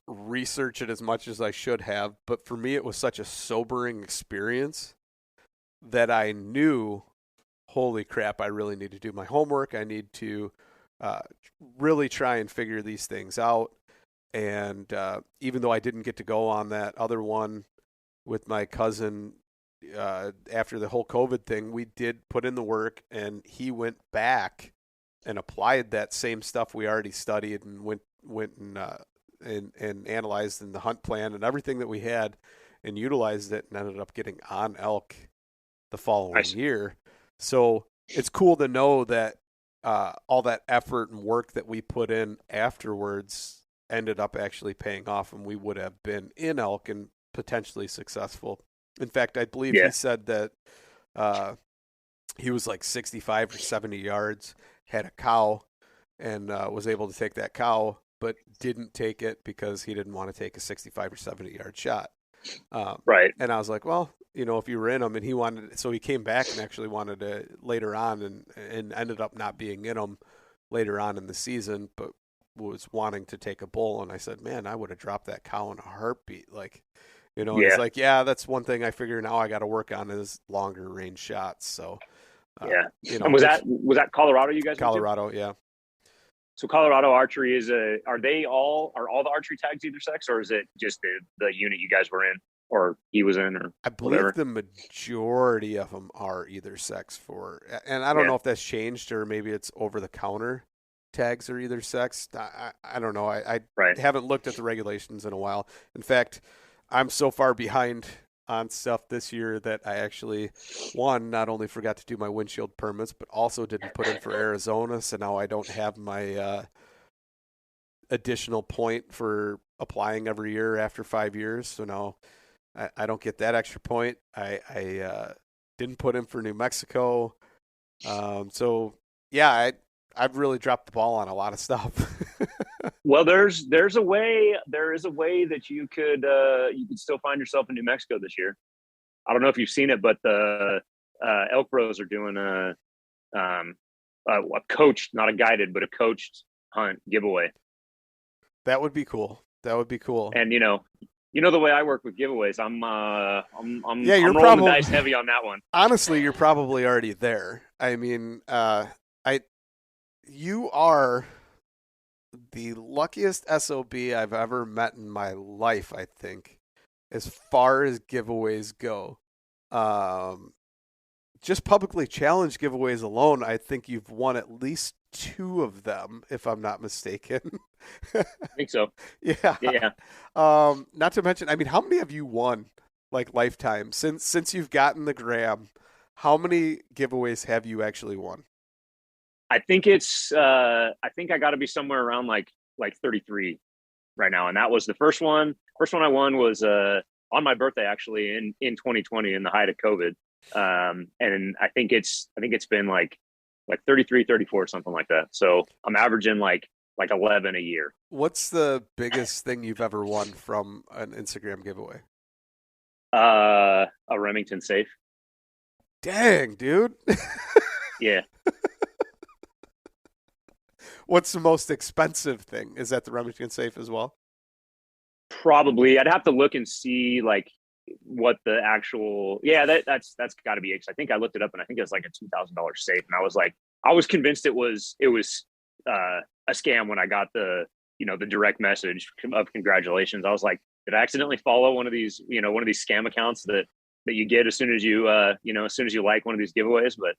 research it as much as I should have, but for me it was such a sobering experience that I knew, holy crap, I really need to do my homework. I need to really try and figure these things out. And even though I didn't get to go on that other one with my cousin after the whole COVID thing, we did put in the work, and he went back and applied that same stuff we already studied and went and analyzed in the hunt plan and everything that we had and utilized it and ended up getting on elk the following year. So it's cool to know that all that effort and work that we put in afterwards ended up actually paying off, and we would have been in elk and potentially successful. In fact, I believe he said that he was like 65 or 70 yards, had a cow, and was able to take that cow, but didn't take it because he didn't want to take a 65 or 70 yard shot. Right. And I was like, well, if you were in them, and he wanted, so he came back and actually wanted to later on and ended up not being in them later on in the season, but was wanting to take a bull. And I said, man, I would have dropped that cow in a heartbeat. Like, it's like, that's one thing I figure now I got to work on is longer range shots. So, and was that Colorado you guys Colorado, yeah. So Colorado archery are all the archery tags either sex, or is it just the unit you guys were in or he was in, or I believe whatever? the majority of them are either sex and I don't know if that's changed or maybe it's over the counter tags are either sex. I don't know. I haven't looked at the regulations in a while. In fact, I'm so far behind on stuff this year that I actually, not only forgot to do my windshield permits, but also didn't put in for Arizona. So now I don't have my additional point for applying every year after 5 years. So now I don't get that extra point. I didn't put in for New Mexico. I've really dropped the ball on a lot of stuff. Well, there is a way that you could still find yourself in New Mexico this year. I don't know if you've seen it, but the Elk Bros are doing a coached, not a guided, but a coached hunt giveaway. That would be cool. And the way I work with giveaways, I'm you're rolling the dice heavy on that one. Honestly, you're probably already there. I mean, you are the luckiest SOB I've ever met in my life, I think, as far as giveaways go. Just publicly challenged giveaways alone, I think you've won at least 2 of them, if I'm not mistaken. I think so. Yeah. Not to mention, I mean, how many have you won, like lifetime, since you've gotten the gram? How many giveaways have you actually won? I think I got to be somewhere around like 33 right now. And that was the first one. First one I won was on my birthday, actually, in 2020, in the height of COVID. And I think it's been like 33, 34, something like that. So I'm averaging like 11 a year. What's the biggest thing you've ever won from an Instagram giveaway? A Remington safe. Dang, dude. Yeah. What's the most expensive thing? Is that the Remington safe as well? Probably. I'd have to look and see like what the actual. Yeah, that's got to be it. I think I looked it up and I think it was like a $2,000 safe, and I was convinced it was a scam when I got the the direct message of congratulations. I was like, did I accidentally follow one of these, one of these scam accounts that you get as soon as you, as soon as you like one of these giveaways? But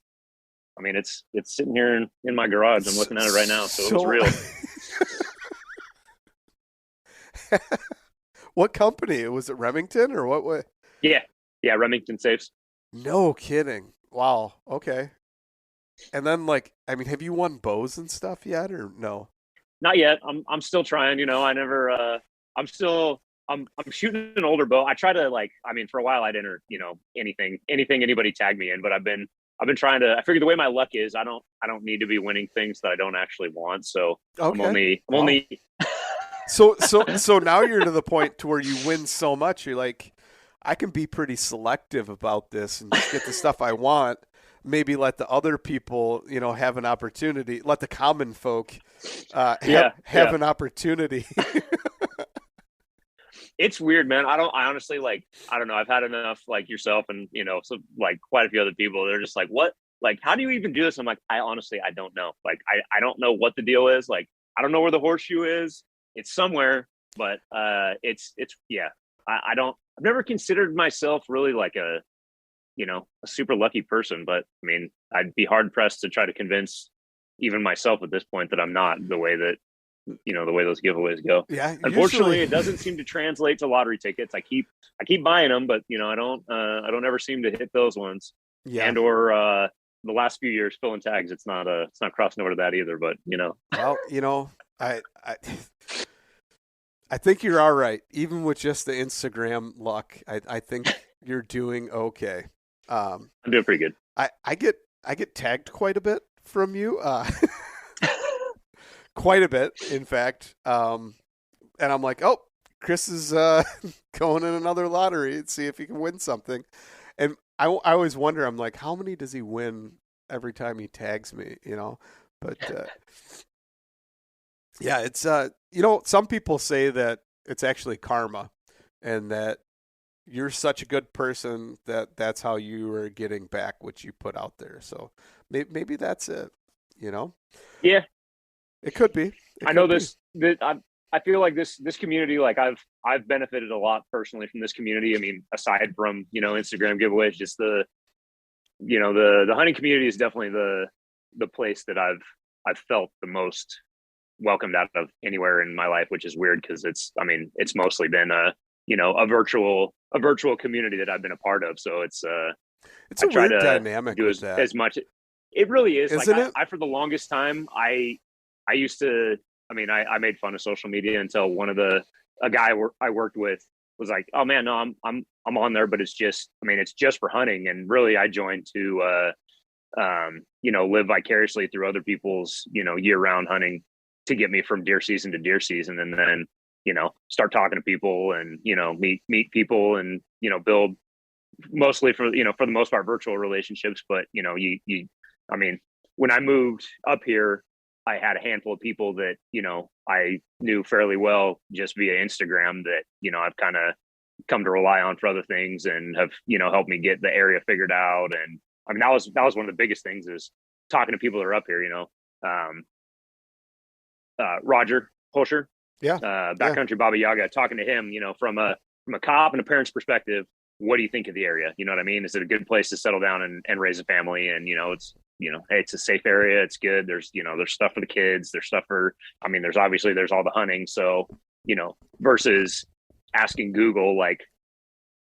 I mean, it's sitting here in my garage. I'm looking at it right now. So it was real. What company? Was it Remington or what way? Yeah. Yeah. Remington safes. No kidding. Wow. Okay. And then have you won bows and stuff yet or no? Not yet. I'm still trying, I never, I'm shooting an older bow. I try to for a while I'd enter, anything anybody tagged me in, but I've been trying to, I figured the way my luck is, I don't need to be winning things that I don't actually want. So okay. I'm only. So now you're to the point to where you win so much. You're like, I can be pretty selective about this and just get the stuff I want. Maybe let the other people, have an opportunity. Let the common folk have an opportunity. It's weird, man. I honestly I don't know. I've had enough like yourself and, so quite a few other people. They're just like, what? Like, how do you even do this? I'm like, I don't know. Like, I don't know what the deal is. Like, I don't know where the horseshoe is. It's somewhere, but yeah. I've never considered myself really like a super lucky person, but I mean, I'd be hard pressed to try to convince even myself at this point that I'm not, the way that, the way those giveaways go. Yeah. Unfortunately, it doesn't seem to translate to lottery tickets. I keep buying them, but I don't ever seem to hit those ones. Yeah. And or the last few years filling tags, it's not crossing over to that either, but Well, I think you're all right. Even with just the Instagram luck, I think you're doing okay. I'm doing pretty good. I get tagged quite a bit from you, quite a bit, in fact. And I'm like, oh, Chris is going in another lottery and see if he can win something. And I always wonder, I'm like, how many does he win every time he tags me? But yeah, it's some people say that it's actually karma, and that you're such a good person that that's how you are getting back what you put out there. So maybe that's it. Yeah, it could be. I know this. I feel like this community, like I've benefited a lot personally from this community. I mean, aside from Instagram giveaways, just the hunting community is definitely the place that I've felt the most welcomed out of anywhere in my life, which is weird because it's mostly been a virtual community that I've been a part of. So it's a weird dynamic do as much. It really is. Isn't it? I for the longest time, I used to, I made fun of social media until a guy I worked with was like, oh man, no, I'm on there, but it's just for hunting. And really I joined to, live vicariously through other people's, year round hunting to get me from deer season to deer season. And then, start talking to people and, meet people and, build mostly for the most part virtual relationships. But, when I moved up here, I had a handful of people that, I knew fairly well just via Instagram that, I've kind of come to rely on for other things and have, helped me get the area figured out. And that was one of the biggest things is talking to people that are up here, Roger Holscher, backcountry Baba Yaga, talking to him, from a cop and a parent's perspective, what do you think of the area? You know what I mean? Is it a good place to settle down and raise a family? And, it's, hey, it's a safe area. It's good. There's, there's stuff for the kids. There's stuff for, there's all the hunting. So, versus asking Google, like,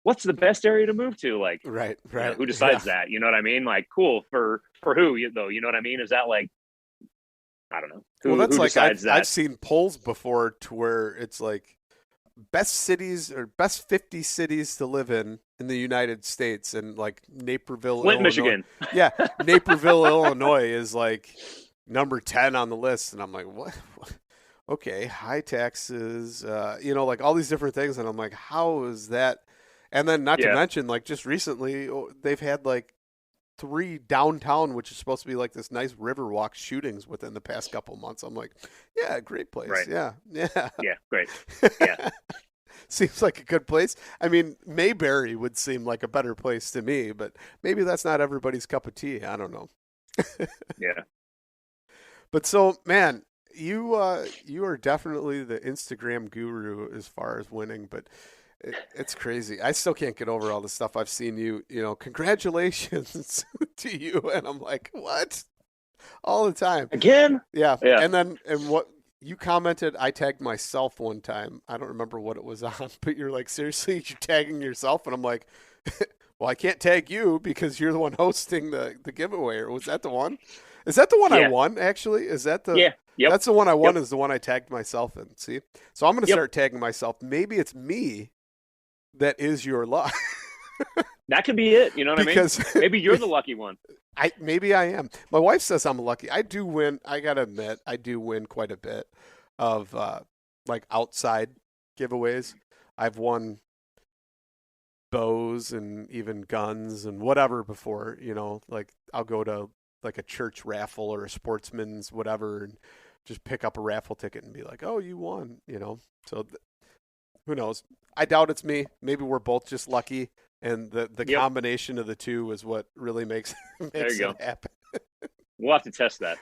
what's the best area to move to? Like, right. Who decides that? You know what I mean? Like, cool for who though? You know what I mean? Is that like, I don't know. Well, that's like I've seen polls before to where it's like best cities or best 50 cities to live in the United States, and like Naperville, Flint, Illinois. Michigan. Yeah, Naperville, Illinois is like number 10 on the list, and I'm like, what? Okay, high taxes, like all these different things, and I'm like, how is that? And then not to mention, like just recently, they've had like 3 downtown, which is supposed to be like this nice river walk shootings within the past couple months. I'm like, yeah, great place. Right. Yeah. Yeah, great. Yeah. Seems like a good place. I mean, Mayberry would seem like a better place to me, but maybe that's not everybody's cup of tea. I don't know. Yeah. But so, man, you are definitely the Instagram guru as far as winning, but it's crazy. I still can't get over all the stuff I've seen you. Congratulations to you, and I'm like, what? All the time. Again? Yeah, Yeah. and what you commented, I tagged myself one time. I don't remember what it was on, but you're like, seriously, you're tagging yourself, and I'm like, well, I can't tag you because you're the one hosting the giveaway. Or was that the one? Is that the one I won? Actually, is that the? Yeah. Yep. That's the one I won. Is the one I tagged myself in. See, so I'm going to Yep. start tagging myself. Maybe it's me that is your luck. That could be it. You know what Because I mean? Maybe you're the lucky one. Maybe I am. My wife says I'm lucky. I do win. I gotta admit, I do win quite a bit of like outside giveaways. I've won bows and even guns and whatever before. Like I'll go to like a church raffle or a sportsman's whatever and just pick up a raffle ticket and be like, "Oh, you won!" So who knows? I doubt it's me. Maybe we're both just lucky, and the combination of the two is what really makes it happen. We'll have to test that.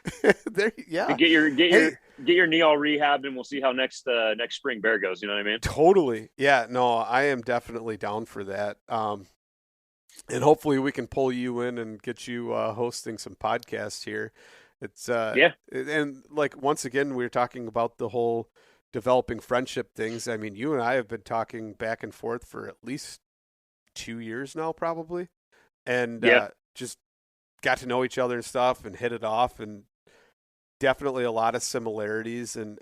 Yeah. Get your knee all rehabbed, and we'll see how next spring bear goes. You know what I mean? Totally. Yeah. No, I am definitely down for that. And hopefully we can pull you in and get you hosting some podcasts here. It's and like once again we were talking about the whole developing friendship things. I mean, you and I have been talking back and forth for at least 2 years now, probably, and just got to know each other and stuff and hit it off, and definitely a lot of similarities, and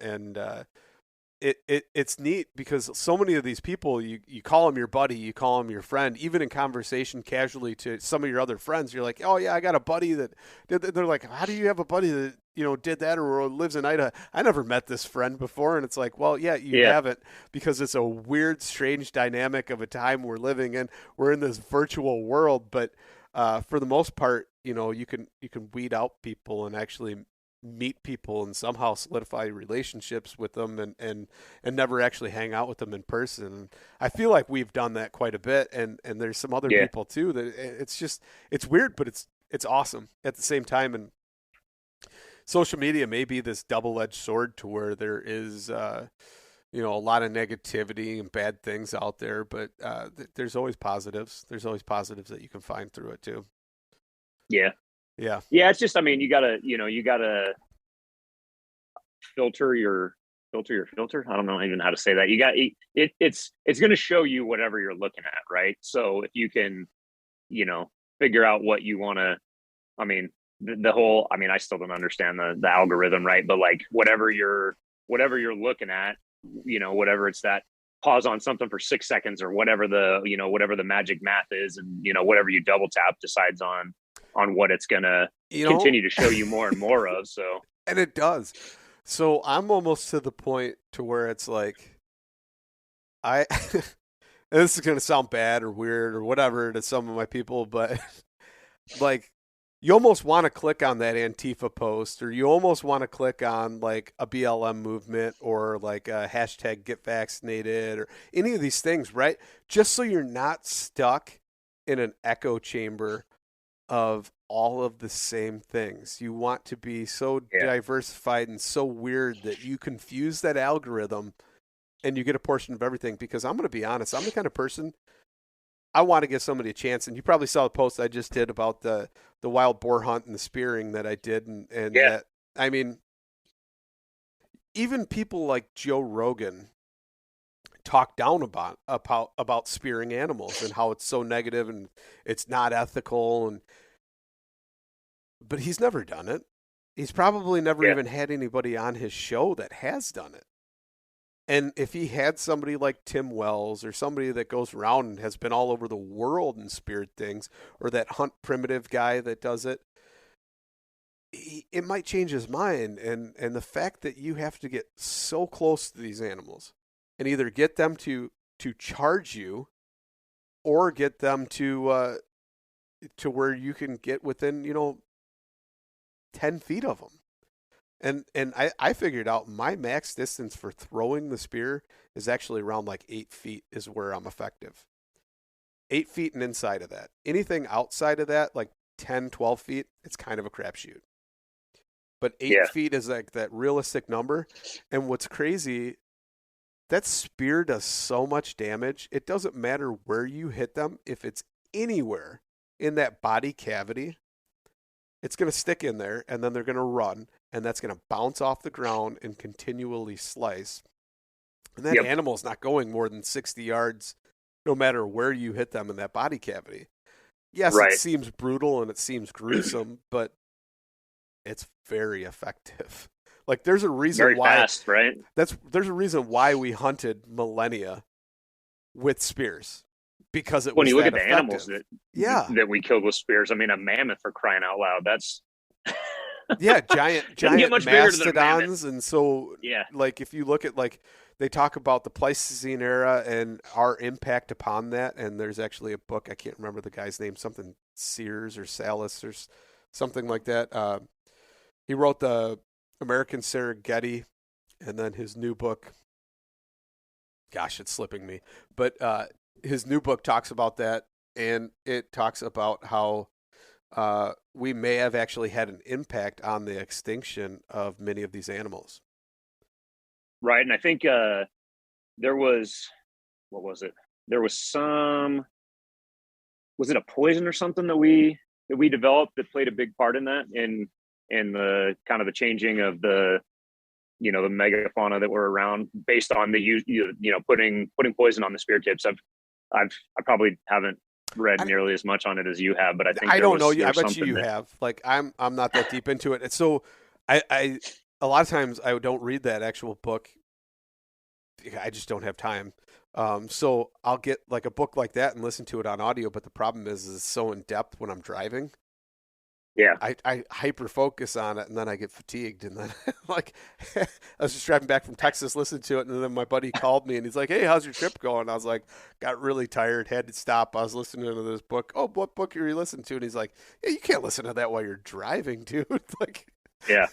it's neat because so many of these people, you call them your buddy, you call them your friend, even in conversation casually to some of your other friends, you're like, oh yeah, I got a buddy that did that. They're like, how do you have a buddy that did that or lives in Idaho? I never met this friend before. And it's like, well, yeah, you haven't, because it's a weird, strange dynamic of a time we're living in. We're in this virtual world, but for the most part, you can weed out people and actually meet people and somehow solidify relationships with them and never actually hang out with them in person. I feel like we've done that quite a bit, and there's some other people too that it's weird, but it's awesome at the same time. And social media may be this double-edged sword to where there is a lot of negativity and bad things out there, but there's always positives. There's always positives that you can find through it too. Yeah. It's just, I mean, you gotta filter your filter. I don't know even how to say that. You got it's going to show you whatever you're looking at, right? So if you can, figure out what you want to, I mean, the whole, I mean, I still don't understand the algorithm, right? But like whatever you're looking at, whatever it's that pause on something for 6 seconds or whatever whatever the magic math is, and whatever you double tap decides on what it's gonna continue to show you more and more of. So and it does. So I'm almost to the point to where it's like and this is gonna sound bad or weird or whatever to some of my people, but like you almost want to click on that Antifa post, or you almost want to click on like a BLM movement or like a hashtag get vaccinated or any of these things, right? Just so you're not stuck in an echo chamber of all of the same things. You want to be so diversified and so weird that you confuse that algorithm and you get a portion of everything. Because I'm going to be honest, I'm the kind of person, I want to give somebody a chance. And you probably saw the post I just did about the wild boar hunt and the spearing that I did. And that, I mean, even people like Joe Rogan talk down about spearing animals and how it's so negative and it's not ethical, but he's never done it. He's probably never even had anybody on his show that has done it. And if he had somebody like Tim Wells or somebody that goes around and has been all over the world and speared things, or that Hunt Primitive guy that does it, it might change his mind. And the fact that you have to get so close to these animals and either get them to charge you or get them to where you can get within, 10 feet of them. And I figured out my max distance for throwing the spear is actually around like 8 feet is where I'm effective. 8 feet and inside of that. Anything outside of that, like 10, 12 feet, it's kind of a crapshoot. but 8 feet is like that realistic number. And what's crazy, that spear does so much damage. It doesn't matter where you hit them. If it's anywhere in that body cavity, it's going to stick in there, and then they're going to run, and that's going to bounce off the ground and continually slice. And that animal's not going more than 60 yards, no matter where you hit them in that body cavity. Yes, it seems brutal and it seems gruesome, but it's very effective. Like there's a reason very why fast, right? There's a reason why we hunted millennia with spears, because it when was you look that at the effective. animals that we killed with spears. I mean, a mammoth, for crying out loud. That's giant mastodons, and so like if you look at like they talk about the Pleistocene era and our impact upon that, and there's actually a book, I can't remember the guy's name, something Sears or Salas or something like that. He wrote the American Serengeti, and then his new book, gosh, it's slipping me, but his new book talks about that, and it talks about how we may have actually had an impact on the extinction of many of these animals. Right, and I think there was, what was it? There was was it a poison or something that we developed that played a big part in that, in the kind of the changing of the the megafauna that were around based on the putting poison on the spear tips. I probably haven't read nearly as much on it as you have, but I think I don't know. I bet you have. Like I'm not that deep into it. And so I a lot of times I don't read that actual book. I just don't have time. So I'll get like a book like that and listen to it on audio. But the problem is it's so in depth when I'm driving. Yeah, I hyper focus on it, and then I get fatigued, and then like I was just driving back from Texas, listening to it, and then my buddy called me, and he's like, "Hey, how's your trip going?" I was like, got really tired, had to stop. I was listening to this book. Oh, what book are you listening to? And he's like, "Yeah, you can't listen to that while you're driving, dude." Like, yeah,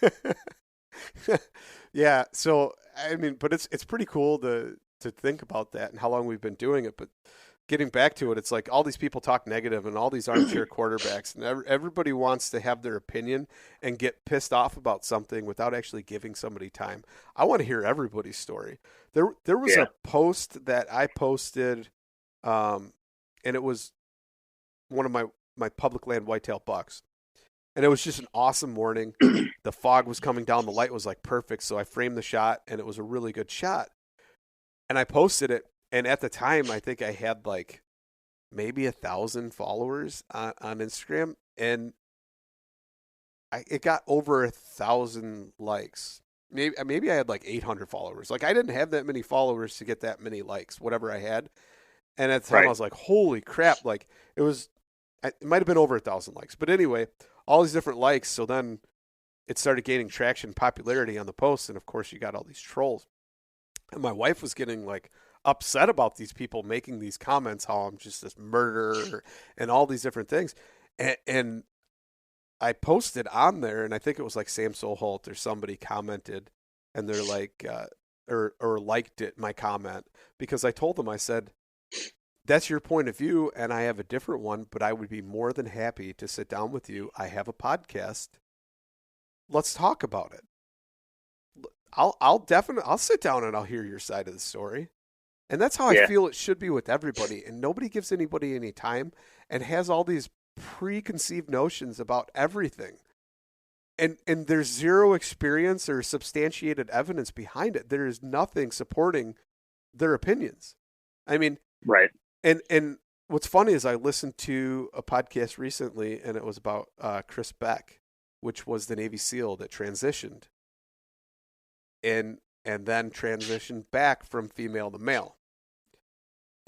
yeah. So I mean, but it's pretty cool to think about that and how long we've been doing it, but. Getting back to it, it's like all these people talk negative and all these armchair quarterbacks, and everybody wants to have their opinion and get pissed off about something without actually giving somebody time. I want to hear everybody's story. There was a post that I posted, and it was one of my public land whitetail bucks, and it was just an awesome morning. The fog was coming down, the light was like perfect, so I framed the shot, and it was a really good shot, and I posted it. And at the time, I think I had like maybe 1,000 followers on Instagram, and it got over 1,000 likes. Maybe I had like 800 followers. Like I didn't have that many followers to get that many likes, whatever I had. And at the time, I was like, "Holy crap!" Like it might have been over 1,000 likes, but anyway, all these different likes. So then it started gaining traction, popularity on the posts, and of course, you got all these trolls. And my wife was getting like upset about these people making these comments, how I'm just this murderer and all these different things. And I posted on there, and I think it was like Sam Soholt or somebody commented, and they're like, or liked it, my comment, because I told them, I said, that's your point of view, and I have a different one, but I would be more than happy to sit down with you. I have a podcast. Let's talk about it. I'll sit down and I'll hear your side of the story. And that's how I feel it should be with everybody. And nobody gives anybody any time and has all these preconceived notions about everything. And there's zero experience or substantiated evidence behind it. There is nothing supporting their opinions. I mean, right. And what's funny is I listened to a podcast recently, and it was about Chris Beck, which was the Navy SEAL that transitioned and then transitioned back from female to male.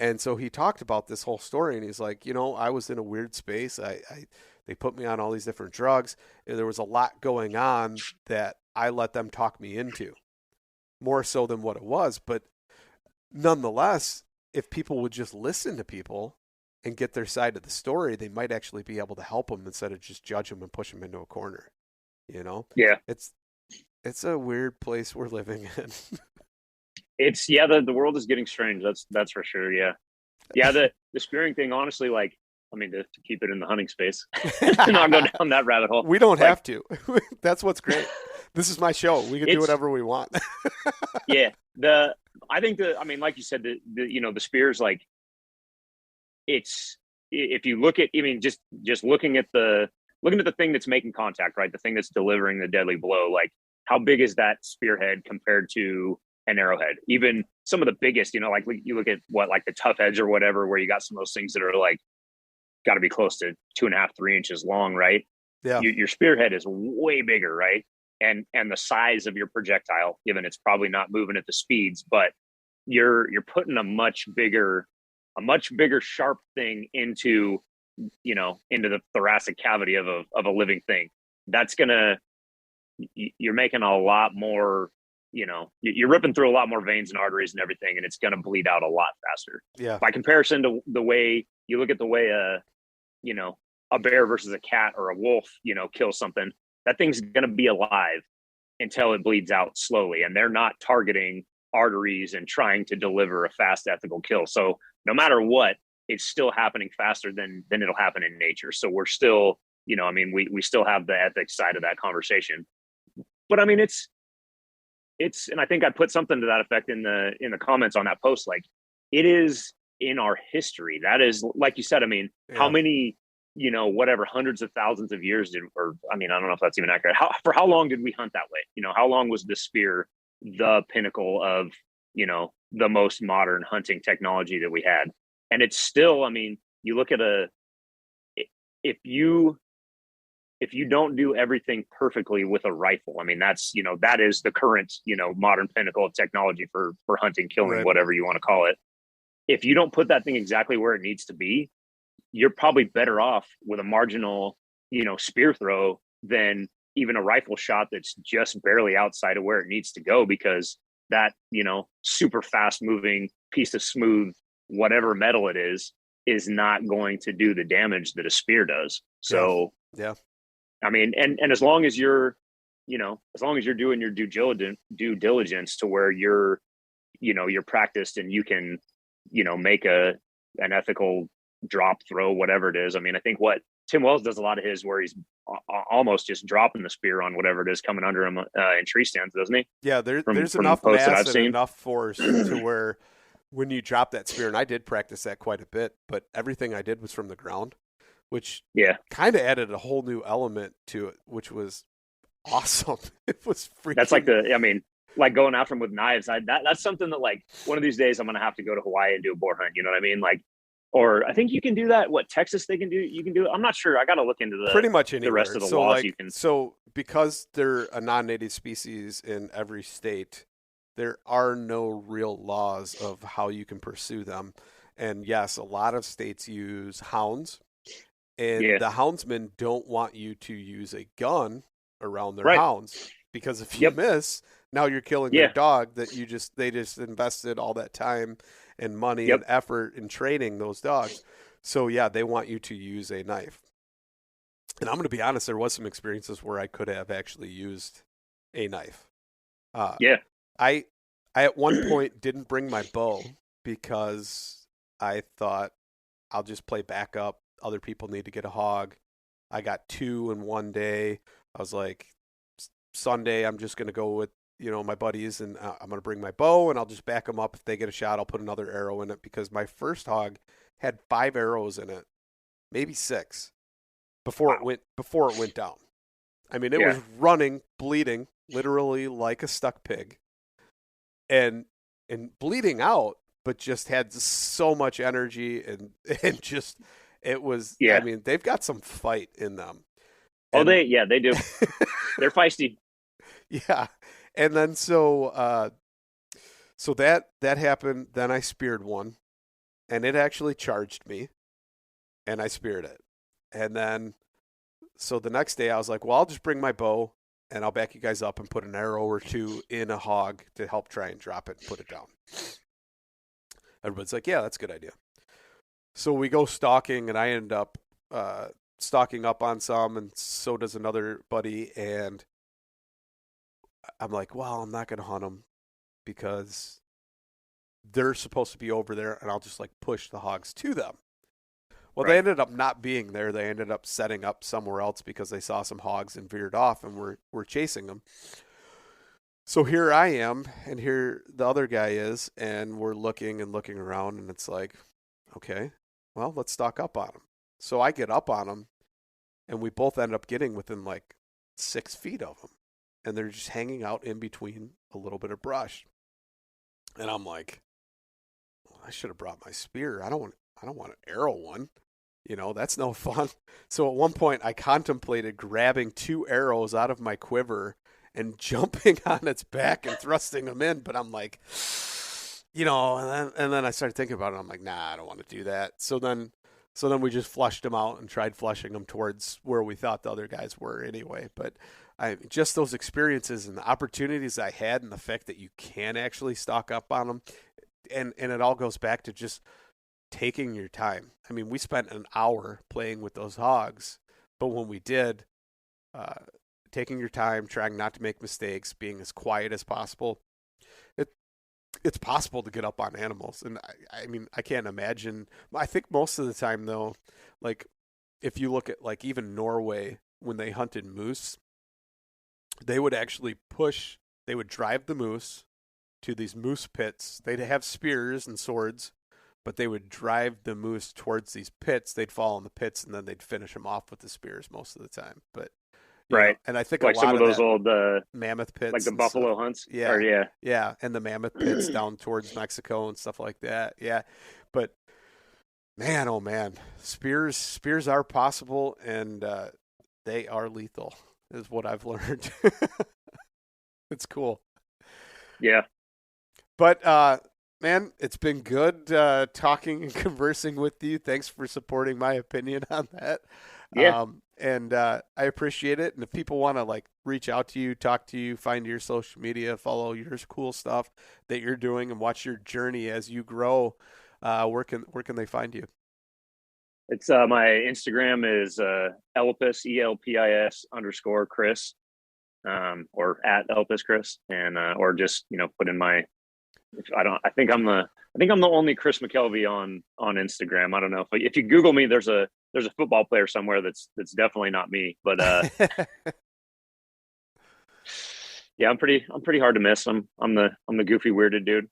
And so he talked about this whole story, and he's like, I was in a weird space. They put me on all these different drugs. And there was a lot going on that I let them talk me into, more so than what it was. But nonetheless, if people would just listen to people and get their side of the story, they might actually be able to help them instead of just judge them and push them into a corner. Yeah. It's a weird place we're living in. It's the world is getting strange. That's for sure. Yeah. The spearing thing, honestly, like, I mean, to keep it in the hunting space, not go down that rabbit hole. We don't have to. That's what's great. This is my show. We can do whatever we want. Yeah. I mean, like you said, the spears, like, it's, if you look at, I mean, just looking at the thing that's making contact, right? The thing that's delivering the deadly blow, like, how big is that spearhead compared to an arrowhead? Even some of the biggest, like you look at like the tough edge or whatever, where you got some of those things that are like, got to be close to 2.5, 3 inches long, right? Yeah. Your spearhead is way bigger, right? And the size of your projectile, given it's probably not moving at the speeds, but you're putting a much bigger sharp thing into the thoracic cavity of a living thing. That's gonna, you're making a lot more, you're ripping through a lot more veins and arteries and everything, and it's gonna bleed out a lot faster. Yeah. By comparison to the way you look at the way a bear versus a cat or a wolf, kills something, that thing's gonna be alive until it bleeds out slowly, and they're not targeting arteries and trying to deliver a fast, ethical kill. So no matter what, it's still happening faster than it'll happen in nature. So we're still, we still have the ethics side of that conversation. But I mean, it's, and I think I put something to that effect in the comments on that post. Like, it is in our history. That is, like you said, I mean, how many, whatever, hundreds of thousands of years I don't know if that's even accurate. For how long did we hunt that way? How long was the spear the pinnacle of, the most modern hunting technology that we had? And it's still, I mean, you look at if you don't do everything perfectly with a rifle, I mean, that's, that is the current, modern pinnacle of technology for hunting, killing, right, whatever you want to call it. If you don't put that thing exactly where it needs to be, you're probably better off with a marginal, spear throw than even a rifle shot that's just barely outside of where it needs to go, because that, super fast moving piece of smooth, whatever metal it is not going to do the damage that a spear does. So, yeah. I mean, and as long as you're, as long as you're doing your due diligence to where you're practiced and you can, make an ethical drop, throw, whatever it is. I mean, I think what Tim Wells does a lot of his, where he's almost just dropping the spear on whatever it is coming under him in tree stands, doesn't he? Yeah, there's enough mass and enough force to where when you drop that spear, and I did practice that quite a bit, but everything I did was from the ground, which kind of added a whole new element to it, which was awesome. It was freaking. That's like like going after them with knives. That's something that, like, one of these days I'm going to have to go to Hawaii and do a boar hunt. You know what I mean? Like, or I think you can do that. What, Texas you can do it. I'm not sure. I got to look into pretty much anywhere. The rest of the laws. Like, you can. So because they're a non-native species in every state, there are no real laws of how you can pursue them. And yes, a lot of states use hounds, and the houndsmen don't want you to use a gun around their hounds, because if you miss, now you're killing their dog that they just invested all that time and money and effort in training those dogs. So they want you to use a knife. And I'm going to be honest, there was some experiences where I could have actually used a knife. I at one point didn't bring my bow because I thought I'll just play backup. Other people need to get a hog. I got 2 in one day. I was like, Sunday, I'm just going to go with, my buddies, and I'm going to bring my bow, and I'll just back them up. If they get a shot, I'll put another arrow in it, because my first hog had 5 arrows in it, maybe 6, before it went down. I mean, it was running, bleeding, literally like a stuck pig, and bleeding out, but just had so much energy and just, it was, I mean, they've got some fight in them. And, they do. They're feisty. Yeah. And then so that happened. Then I speared one, and it actually charged me, and I speared it. And then, so the next day I was like, well, I'll just bring my bow, and I'll back you guys up and put an arrow or 2 in a hog to help try and drop it and put it down. Everybody's like, yeah, that's a good idea. So we go stalking, and I end up stalking up on some, and so does another buddy, and I'm like, well, I'm not going to hunt them because they're supposed to be over there, and I'll just like push the hogs to them. Well, They ended up not being there. They ended up setting up somewhere else because they saw some hogs and veered off, and we're chasing them. So here I am, and here the other guy is, and we're looking and looking around, and it's like, okay, well, let's stock up on him. So I get up on him, and we both end up getting within like 6 feet of him, and they're just hanging out in between a little bit of brush. And I'm like, well, I should have brought my spear. I don't want to arrow one. That's no fun. So at one point, I contemplated grabbing 2 arrows out of my quiver and jumping on its back and thrusting them in. But I'm like, and then I started thinking about it. I'm like, nah, I don't want to do that. So then we just flushed them out and tried flushing them towards where we thought the other guys were anyway. But just those experiences and the opportunities I had, and the fact that you can actually stock up on them, and it all goes back to just taking your time. I mean, we spent an hour playing with those hogs, but when we did, taking your time, trying not to make mistakes, being as quiet as possible, it's possible to get up on animals. And I mean, I can't imagine. I think most of the time, though, like if you look at like even Norway, when they hunted moose, they would actually they would drive the moose to these moose pits. They'd have spears and swords, but they would drive the moose towards these pits. They'd fall in the pits, and then they'd finish them off with the spears most of the time. But right. And I think like a lot some of those old mammoth pits, like the buffalo hunts. Yeah, and the mammoth pits down towards Mexico and stuff like that. Yeah, but man, oh man, spears are possible, and they are lethal, is what I've learned. It's cool. Yeah, but man, it's been good talking and conversing with you. Thanks for supporting my opinion on that. Yeah. And I appreciate it. And if people want to like reach out to you, talk to you, find your social media, follow your cool stuff that you're doing, and watch your journey as you grow, where can they find you? It's my Instagram is Elpis, ELPIS _Chris, or at Elpis Chris, and or just put in my. I think I'm the only Chris McKelvy on Instagram. I don't know if you Google me, there's a football player somewhere that's definitely not me. But yeah, I'm pretty hard to miss. I'm the goofy weirded dude,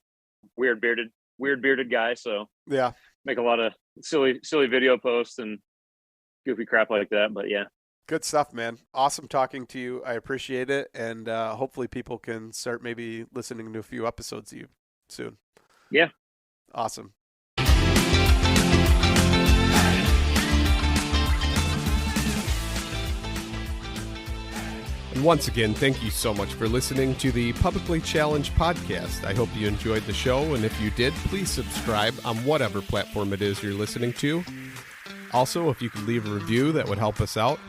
weird bearded guy. So yeah, make a lot of silly video posts and goofy crap like that. But yeah. Good stuff, man. Awesome talking to you. I appreciate it. And hopefully people can start maybe listening to a few episodes of you soon. Yeah. Awesome. And once again, thank you so much for listening to the Publicly Challenged podcast. I hope you enjoyed the show, and if you did, please subscribe on whatever platform it is you're listening to. Also, if you could leave a review, that would help us out.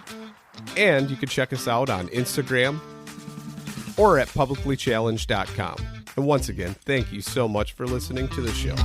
And you can check us out on Instagram or at publiclychallenged.com. And once again, thank you so much for listening to the show.